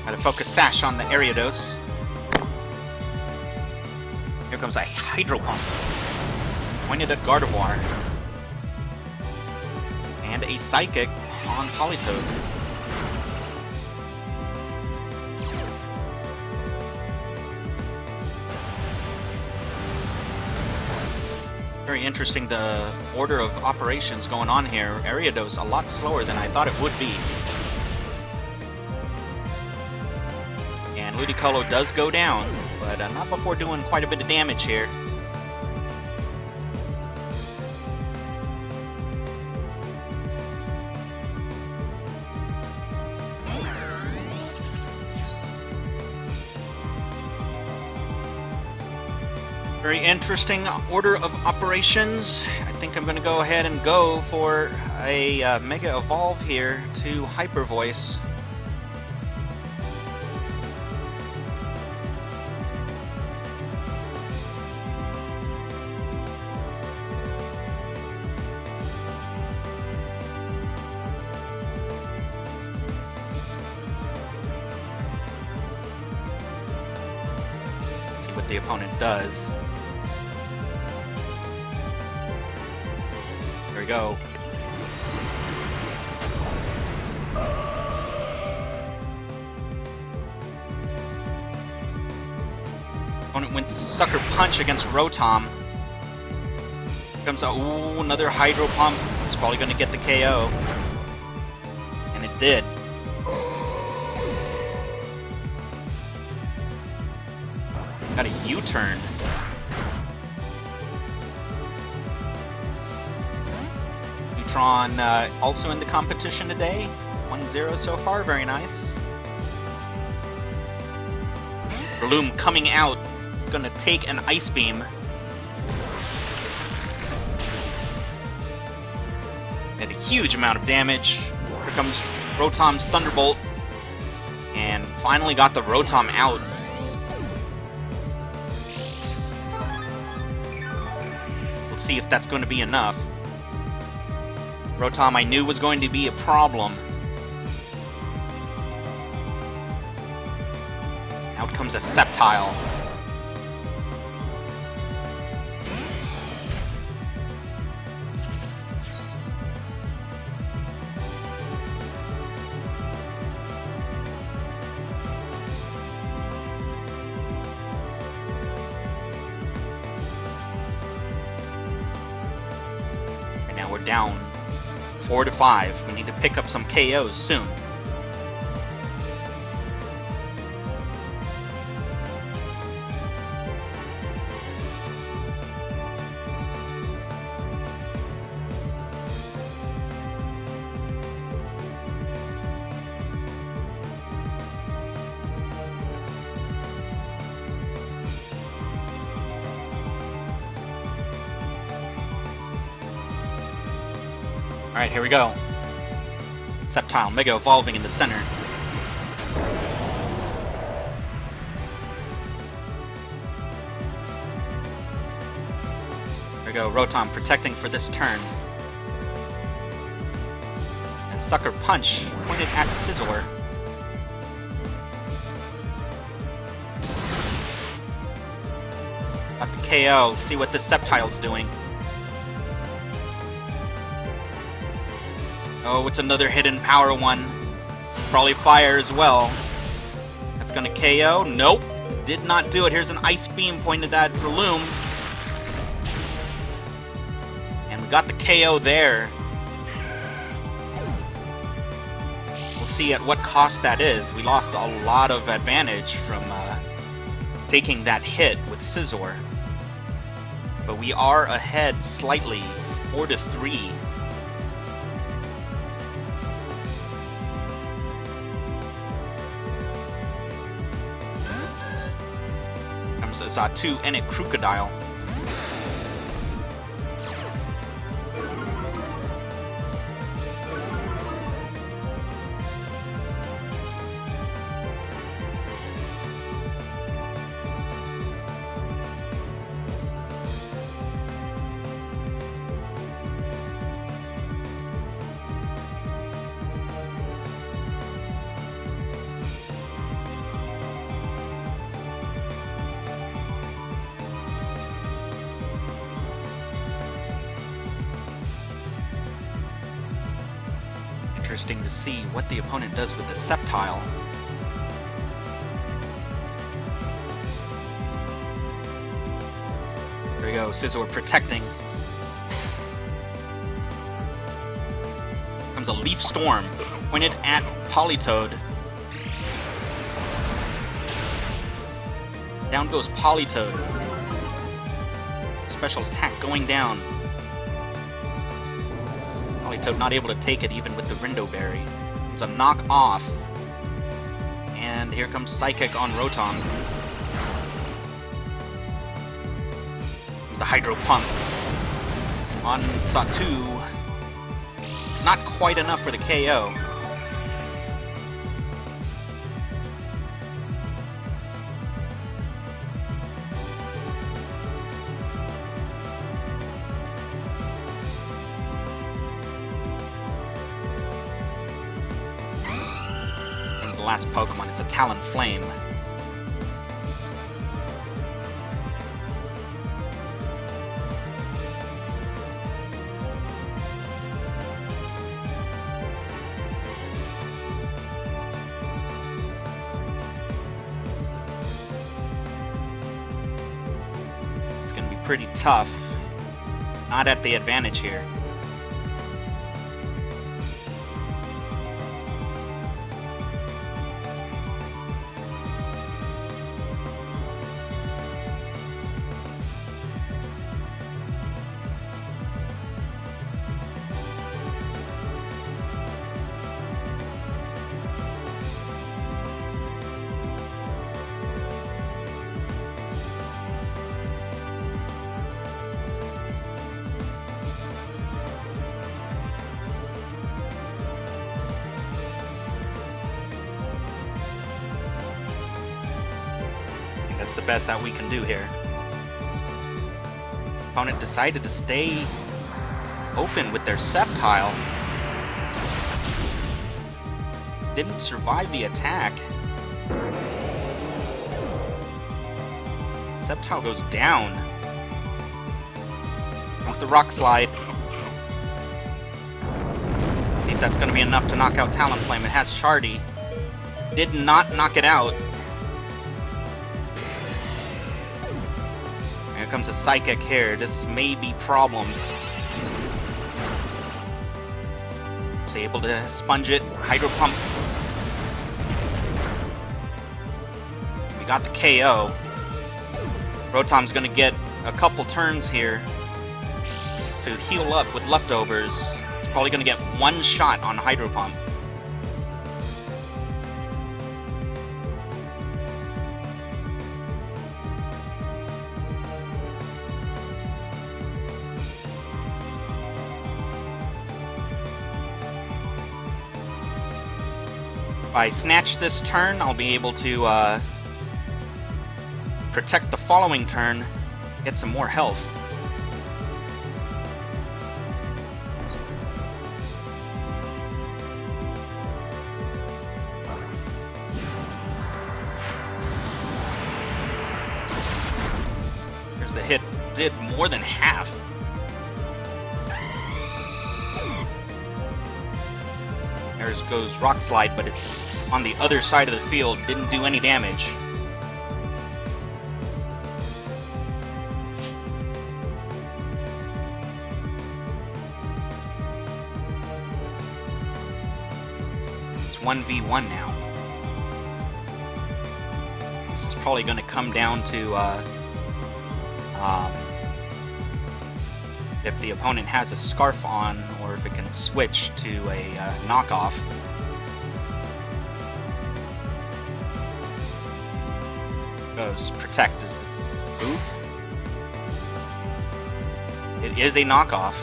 Speaker 1: Gotta focus Sash on the Ariados. Here comes a Hydro Pump. Pointed at Gardevoir. And a Psychic on Politoed. Very interesting, the order of operations going on here. Ariados a lot slower than I thought it would be. Ludicolo does go down, but not before doing quite a bit of damage here. Very interesting order of operations. I think I'm going to go ahead and go for a Mega Evolve here to Hyper Voice. What the opponent does. There we go. Opponent wins Sucker Punch against Rotom. Here comes another Hydro Pump. It's probably going to get the KO. And it did. Got a U-turn. Neutron also in the competition today. 1-0 so far, very nice. Bloom coming out. It's gonna take an Ice Beam. Did a huge amount of damage. Here comes Rotom's Thunderbolt. And finally got the Rotom out. See if that's going to be enough. Rotom I knew was going to be a problem. Out comes a Sceptile. We're down 4 to 5. We need to pick up some KOs soon. Alright, here we go. Sceptile, Mega Evolving in the center. There we go, Rotom protecting for this turn. And Sucker Punch pointed at Scizor. Got the KO, see what this Sceptile's doing. Oh, it's another hidden power one. Probably fire as well. That's gonna KO. Nope. Did not do it. Here's an Ice Beam pointed at Breloom. And we got the KO there. We'll see at what cost that is. We lost a lot of advantage from taking that hit with Scizor. But we are ahead slightly, 4 to 3. Zatu and a Crocodile. Interesting to see what the opponent does with the Sceptile. There we go, Scizor protecting. Comes a Leaf Storm, pointed at Politoed. Down goes Politoed. Special attack going down. Politoed not able to take it even with the Rindo Berry. It's a knock off. And here comes Psychic on Rotom. Comes the Hydro Pump. On Zatu. Not quite enough for the KO. Last Pokemon, it's a Talonflame. It's gonna be pretty tough. Not at the advantage here. That's the best that we can do here. Opponent decided to stay open with their Sceptile. Didn't survive the attack. Sceptile goes down. Comes the Rock Slide. See if that's going to be enough to knock out Talonflame. It has Chardy. Did not knock it out. Here comes a Psychic here. This may be problems. was able to sponge it. Hydro Pump. We got the KO. Rotom's gonna get a couple turns here to heal up with leftovers. It's probably gonna get one shot on Hydro Pump. If I snatch this turn, I'll be able to protect the following turn, get some more health. There's the hit, did more than half. There goes Rock Slide, but it's on the other side of the field, didn't do any damage. It's 1v1 now. This is probably going to come down to if the opponent has a Scarf on, or if it can switch to a knockoff. Goes Protect is the move. It is a knockoff.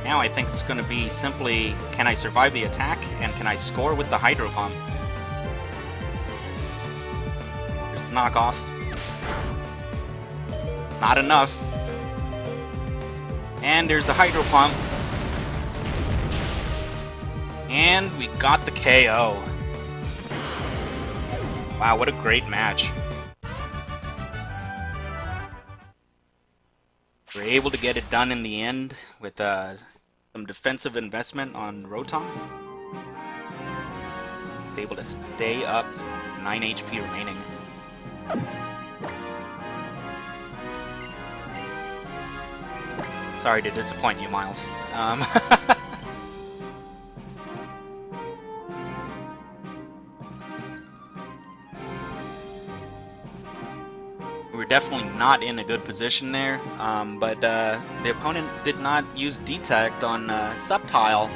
Speaker 1: Now I think it's going to be simply, can I survive the attack, and can I score with the Hydro Pump? There's the knockoff. Not enough. And there's the Hydro Pump. And we got the KO. Wow, what a great match. We're able to get it done in the end with some defensive investment on Rotom. It's able to stay up, 9 HP remaining. Sorry to disappoint you, Miles. We're definitely not in a good position there, but the opponent did not use Detect on Subtile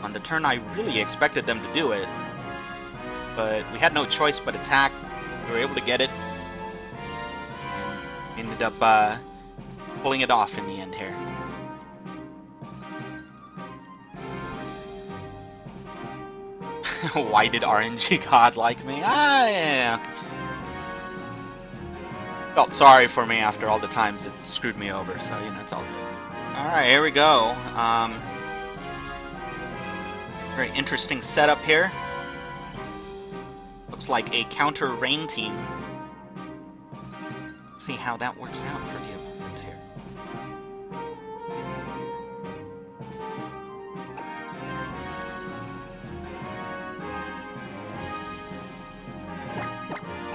Speaker 1: on the turn I really expected them to do it. But we had no choice but attack. We were able to get it. Ended up pulling it off in the end here. Why did RNG God like me? Ah, yeah. Felt sorry for me after all the times it screwed me over, so, you know, it's all good. Alright, here we go. Very interesting setup here. Looks like a counter rain team. Let's see how that works out for the opponent here.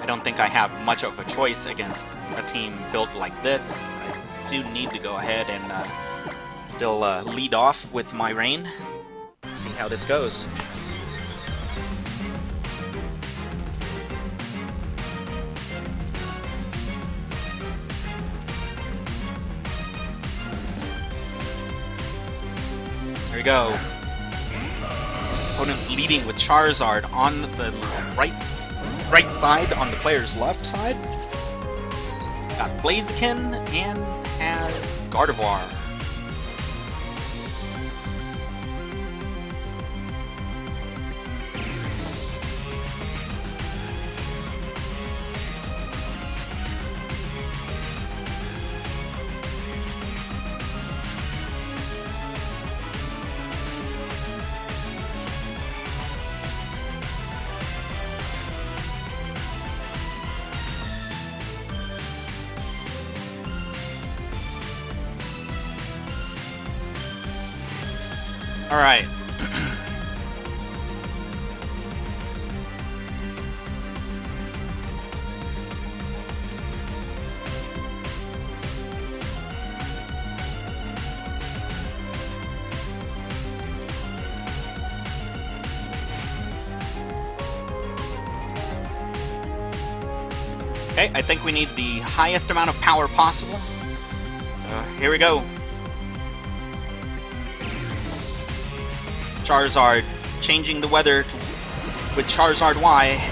Speaker 1: I don't think I have much of a choice against a team built like this. I do need to go ahead and still lead off with my rain. See how this goes. Here we go. Opponent's leading with Charizard on the right side, on the player's left side. Got Blaziken and has Gardevoir. All right. Okay, I think we need the highest amount of power possible. So here we go. Charizard changing the weather with Charizard Y.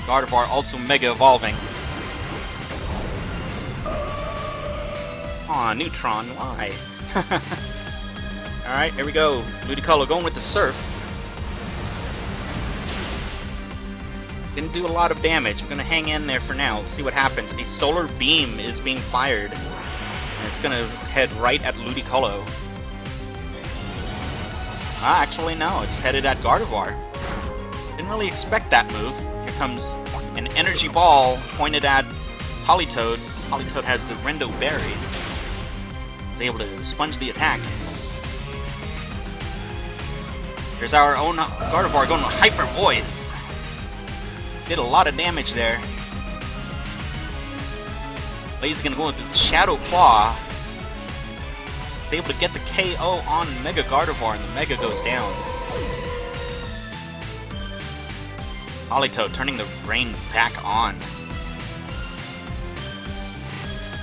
Speaker 1: Gardevoir also Mega Evolving. Aw, Neutron, why? Alright, here we go. Ludicolo going with the Surf. Didn't do a lot of damage. We're gonna hang in there for now. Let's see what happens. A Solar Beam is being fired. And it's gonna head right at Ludicolo. Ah, actually no, it's headed at Gardevoir. Didn't really expect that move. Here comes an Energy Ball pointed at Politoed. Politoed has the Rendo Berry. Is able to sponge the attack. Here's our own Gardevoir going to Hyper Voice. Did a lot of damage there. Blaze gonna go with the Shadow Claw. Is able to get the KO on Mega Gardevoir, and the Mega goes down. Politoed turning the rain back on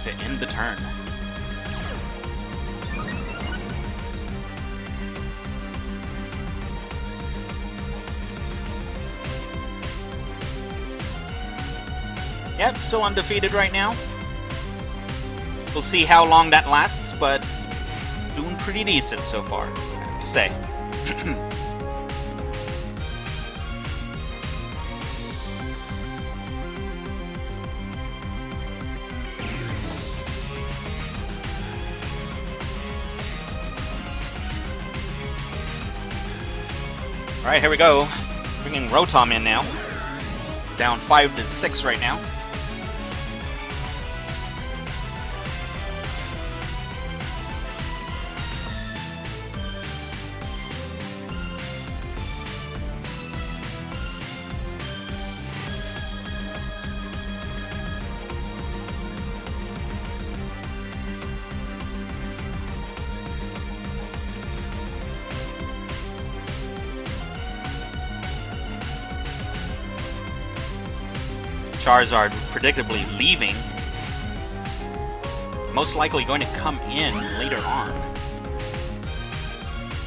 Speaker 1: to end the turn. Yep, still undefeated right now. We'll see how long that lasts, but doing pretty decent so far, I have to say. Alright, here we go. Bringing Rotom in now. Down 5-6 right now. Charizard predictably leaving. Most likely going to come in later on.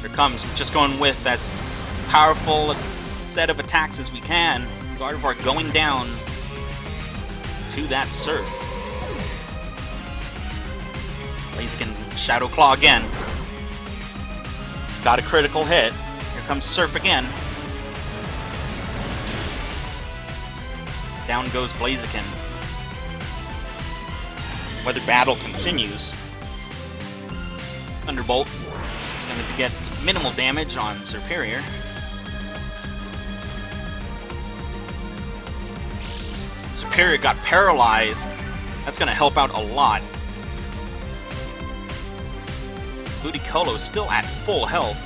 Speaker 1: Here comes, just going with as powerful a set of attacks as we can. Gardevoir going down to that Surf. Blaziken Shadow Claw again. Got a critical hit. Here comes Surf again. Down goes Blaziken. Weather battle continues. Thunderbolt going to get minimal damage on Serperior. Serperior got paralyzed. That's going to help out a lot. Ludicolo still at full health.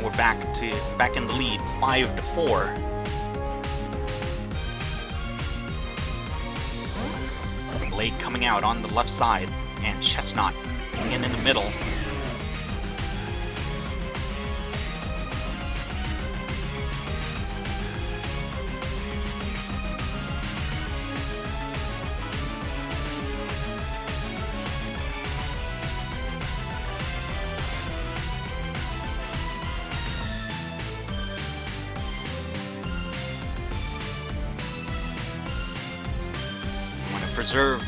Speaker 1: We're back in the lead, 5-4. Blade coming out on the left side, and Chestnut coming in the middle. Preserve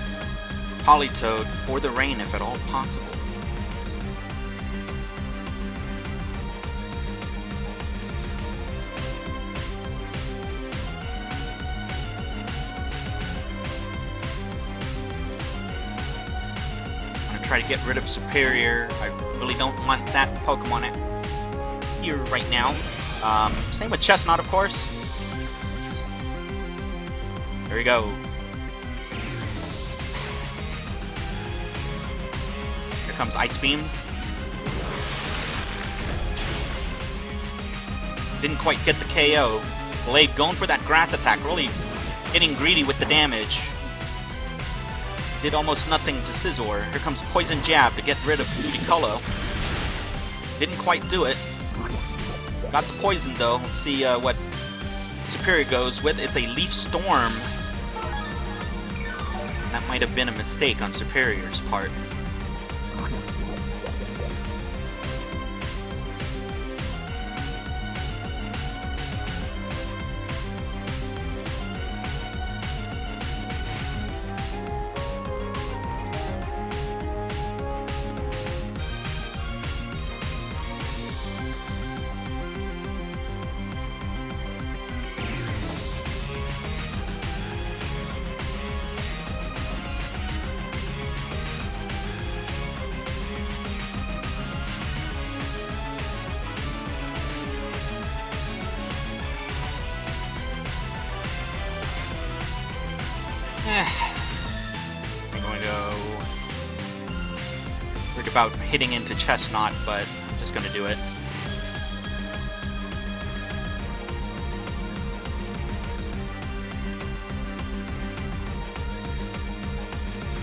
Speaker 1: Politoed for the rain if at all possible. I'm gonna try to get rid of Serperior. I really don't want that Pokemon here right now. Same with Chestnut, of course. There we go. Comes Ice Beam. Didn't quite get the KO. Blade going for that grass attack, really getting greedy with the damage. Did almost nothing to Scizor. Here comes Poison Jab to get rid of Ludicolo. Didn't quite do it. Got the poison though. Let's see what Superior goes with. It's a Leaf Storm. That might have been a mistake on Superior's part. I'm going to go worried about hitting into Chestnut, but I'm just going to do it.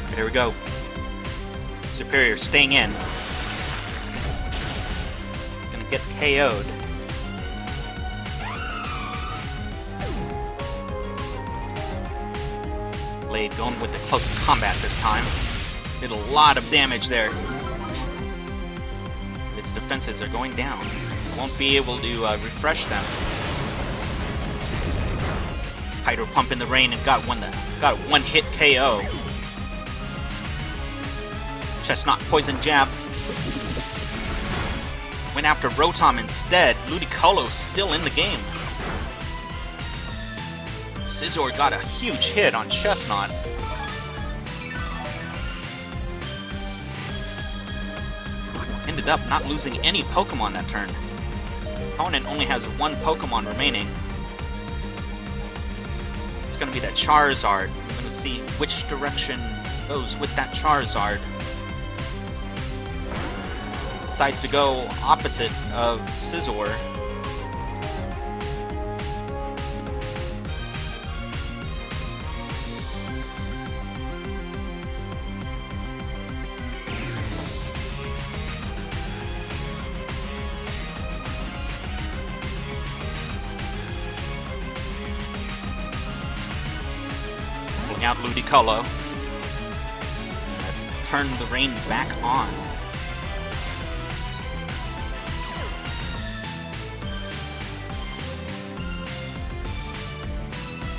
Speaker 1: Right, here we go. Superior staying in. It's going to get KO'd. Blade going with the close combat this time. Did a lot of damage there. Its defenses are going down. Won't be able to refresh them. Hydro Pump in the rain and got a one-hit KO. Chestnut Poison Jab. Went after Rotom instead. Ludicolo still in the game. Scizor got a huge hit on Chestnut. Ended up not losing any Pokemon that turn. Opponent only has one Pokemon remaining. It's gonna be that Charizard. I'm gonna see which direction goes with that Charizard. Decides to go opposite of Scizor. Out Ludicolo. Turn the rain back on.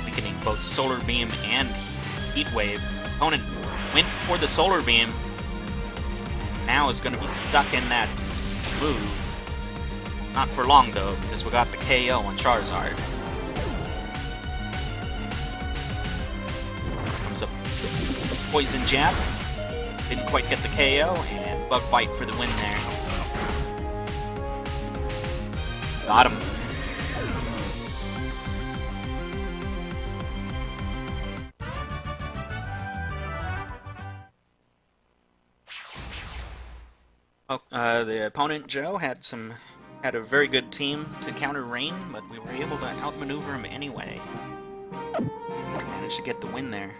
Speaker 1: Weakening both Solar Beam and Heat Wave. Opponent went for the Solar Beam. Now is going to be stuck in that move. Not for long though, because we got the KO on Charizard. Poison Jab. Didn't quite get the KO, and Bug Bite for the win there. Got him. Oh, the opponent, Joe, had a very good team to counter Rain, but we were able to outmaneuver him anyway. Managed to get the win there.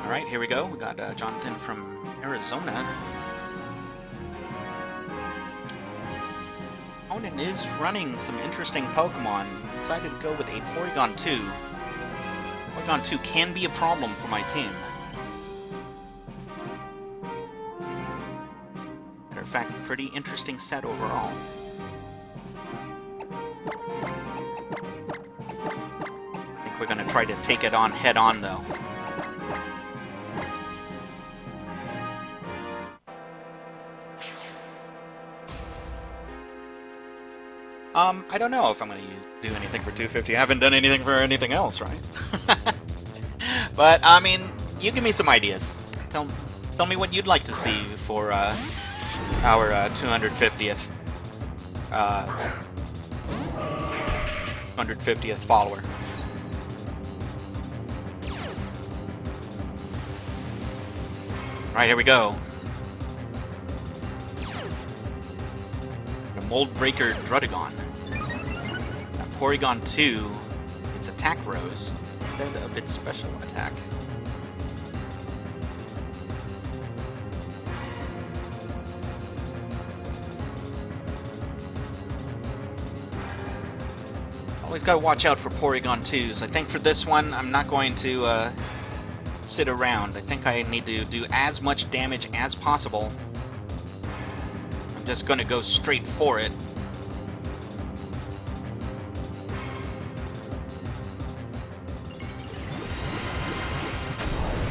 Speaker 1: Alright, here we go. We got Jonathan from Arizona. Opponent is running some interesting Pokemon. Decided to go with a Porygon 2. Porygon 2 can be a problem for my team. Matter of fact, pretty interesting set overall. I think we're going to try to take it on head on though. I don't know if I'm going to do anything for 250. I haven't done anything for anything else, right? But, I mean, you give me some ideas. Tell me what you'd like to see for our 250th 150th follower. Right, here we go. A Mold Breaker Drudigon. A Porygon 2, its attack rose instead of its special attack. Always gotta watch out for Porygon 2s. I think for this one, I'm not going to sit around. I think I need to do as much damage as possible. I'm just gonna go straight for it.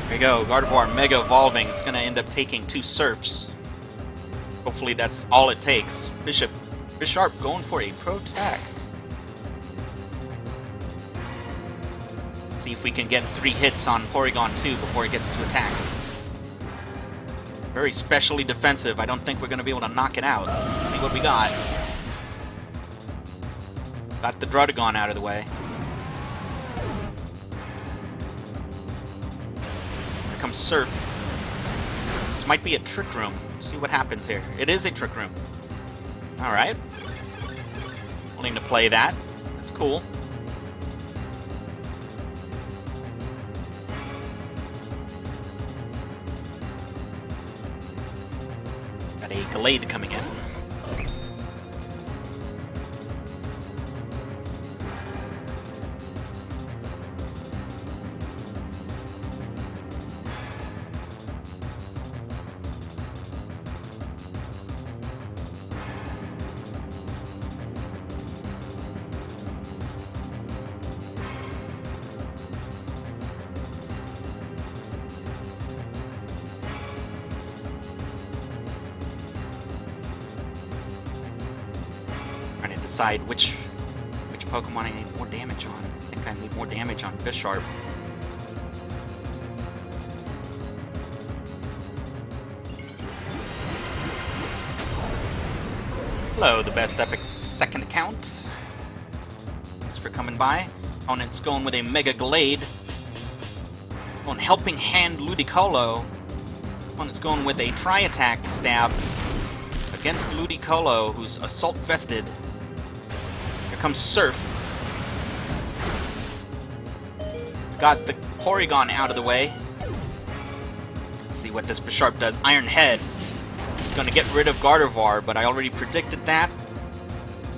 Speaker 1: There you go, Gardevoir Mega Evolving. It's gonna end up taking 2 Surfs. Hopefully that's all it takes. Bisharp going for a Protect. See if we can get 3 hits on Porygon 2 before it gets to attack. Very specially defensive. I don't think we're going to be able to knock it out. Let's see what we got. Got the Drudigon out of the way. Here comes Surf. This might be a Trick Room. Let's see what happens here. It is a Trick Room. Alright. Willing to play that. That's cool. A Glade coming in. Decide which Pokemon I need more damage on. I think I need more damage on Bisharp. Hello, the best epic second account. Thanks for coming by. Opponent's going with a Mega Glade. On Helping Hand Ludicolo. Opponent's going with a Tri-Attack Stab against Ludicolo, who's Assault Vested. Comes Surf. Got the Porygon out of the way. Let's see what this Bisharp does. Iron Head. It's going to get rid of Gardevoir, but I already predicted that.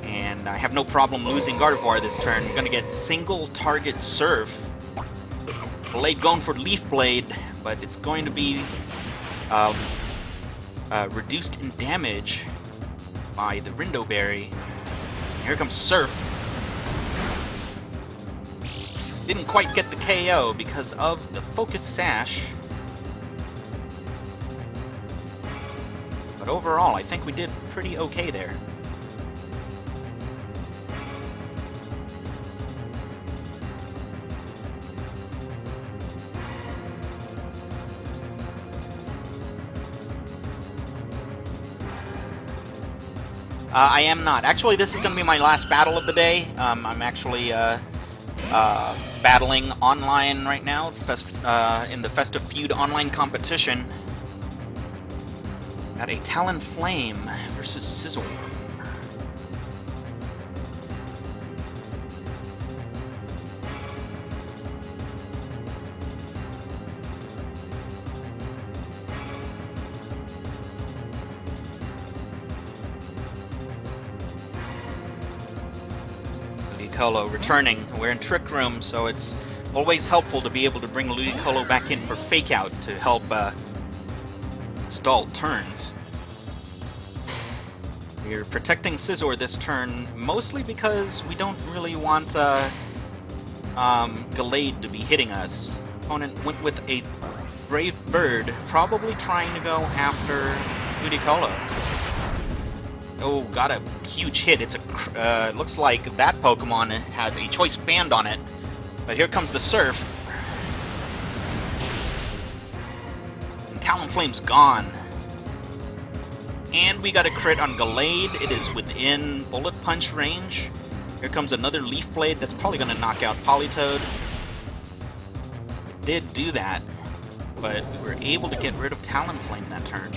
Speaker 1: And I have no problem losing Gardevoir this turn. I'm going to get single target Surf. Blade going for Leaf Blade, but it's going to be reduced in damage by the Rindo Berry. Here comes Surf. Didn't quite get the KO because of the Focus Sash. But overall, I think we did pretty okay there. I am not. Actually, this is going to be my last battle of the day. I'm actually battling online right now in the Festive Feud online competition. Got a Talonflame versus Scizor. Ludicolo returning. We're in Trick Room, so it's always helpful to be able to bring Ludicolo back in for Fake Out to help stall turns. We're protecting Scizor this turn mostly because we don't really want Gallade to be hitting us. Opponent went with a Brave Bird, probably trying to go after Ludicolo. Oh, got a huge hit. It's a looks like that Pokemon has a Choice Band on it. But here comes the Surf. And Talonflame's gone. And we got a crit on Gallade. It is within Bullet Punch range. Here comes another Leaf Blade that's probably going to knock out Politoed. It did do that, but we were able to get rid of Talonflame that turn.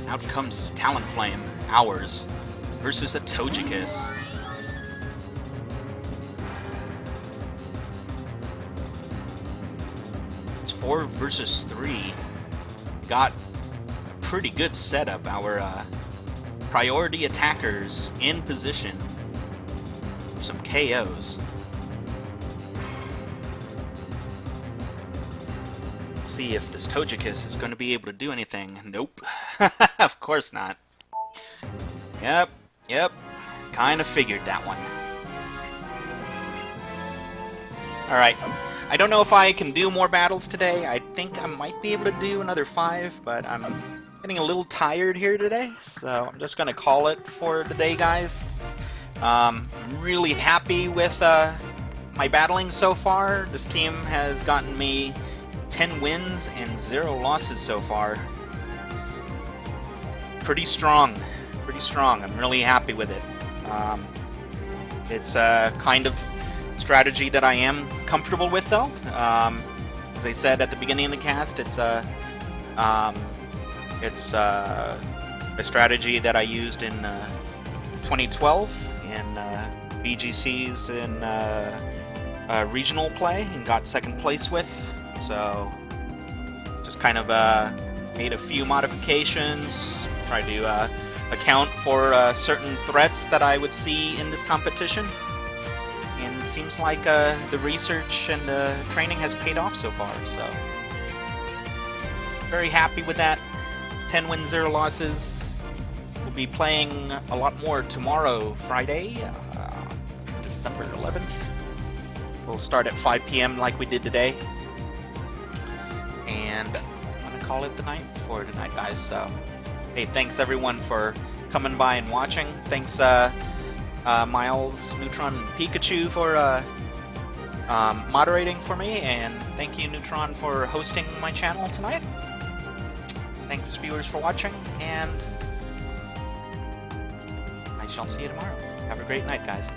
Speaker 1: Out comes Talonflame, ours, versus a Togekiss. It's 4 versus 3. Got a pretty good setup. Our priority attackers in position for some KOs. See if this Togekiss is going to be able to do anything. Nope. Of course not. Yep. Kind of figured that one. Alright. I don't know if I can do more battles today. I think I might be able to do another 5, but I'm getting a little tired here today, so I'm just going to call it for the day, guys. I'm really happy with my battling so far. This team has gotten me 10 wins and 0 losses so far. Pretty strong. I'm really happy with it. It's a kind of strategy that I am comfortable with, though. As I said at the beginning of the cast, it's a strategy that I used in 2012 in BGC's in regional play and got second place with. So just kind of made a few modifications, tried to account for certain threats that I would see in this competition. And it seems like the research and the training has paid off so far, so very happy with that. 10 wins, 0 losses. We'll be playing a lot more tomorrow, Friday, December 11th. We'll start at 5 p.m. like we did today. And I'm going to call it the night for tonight, guys. So, hey, thanks everyone for coming by and watching. Thanks Miles, Neutron, and Pikachu for moderating for me, and thank you, Neutron, for hosting my channel tonight. Thanks, viewers, for watching, and I shall see you tomorrow. Have a great night, guys.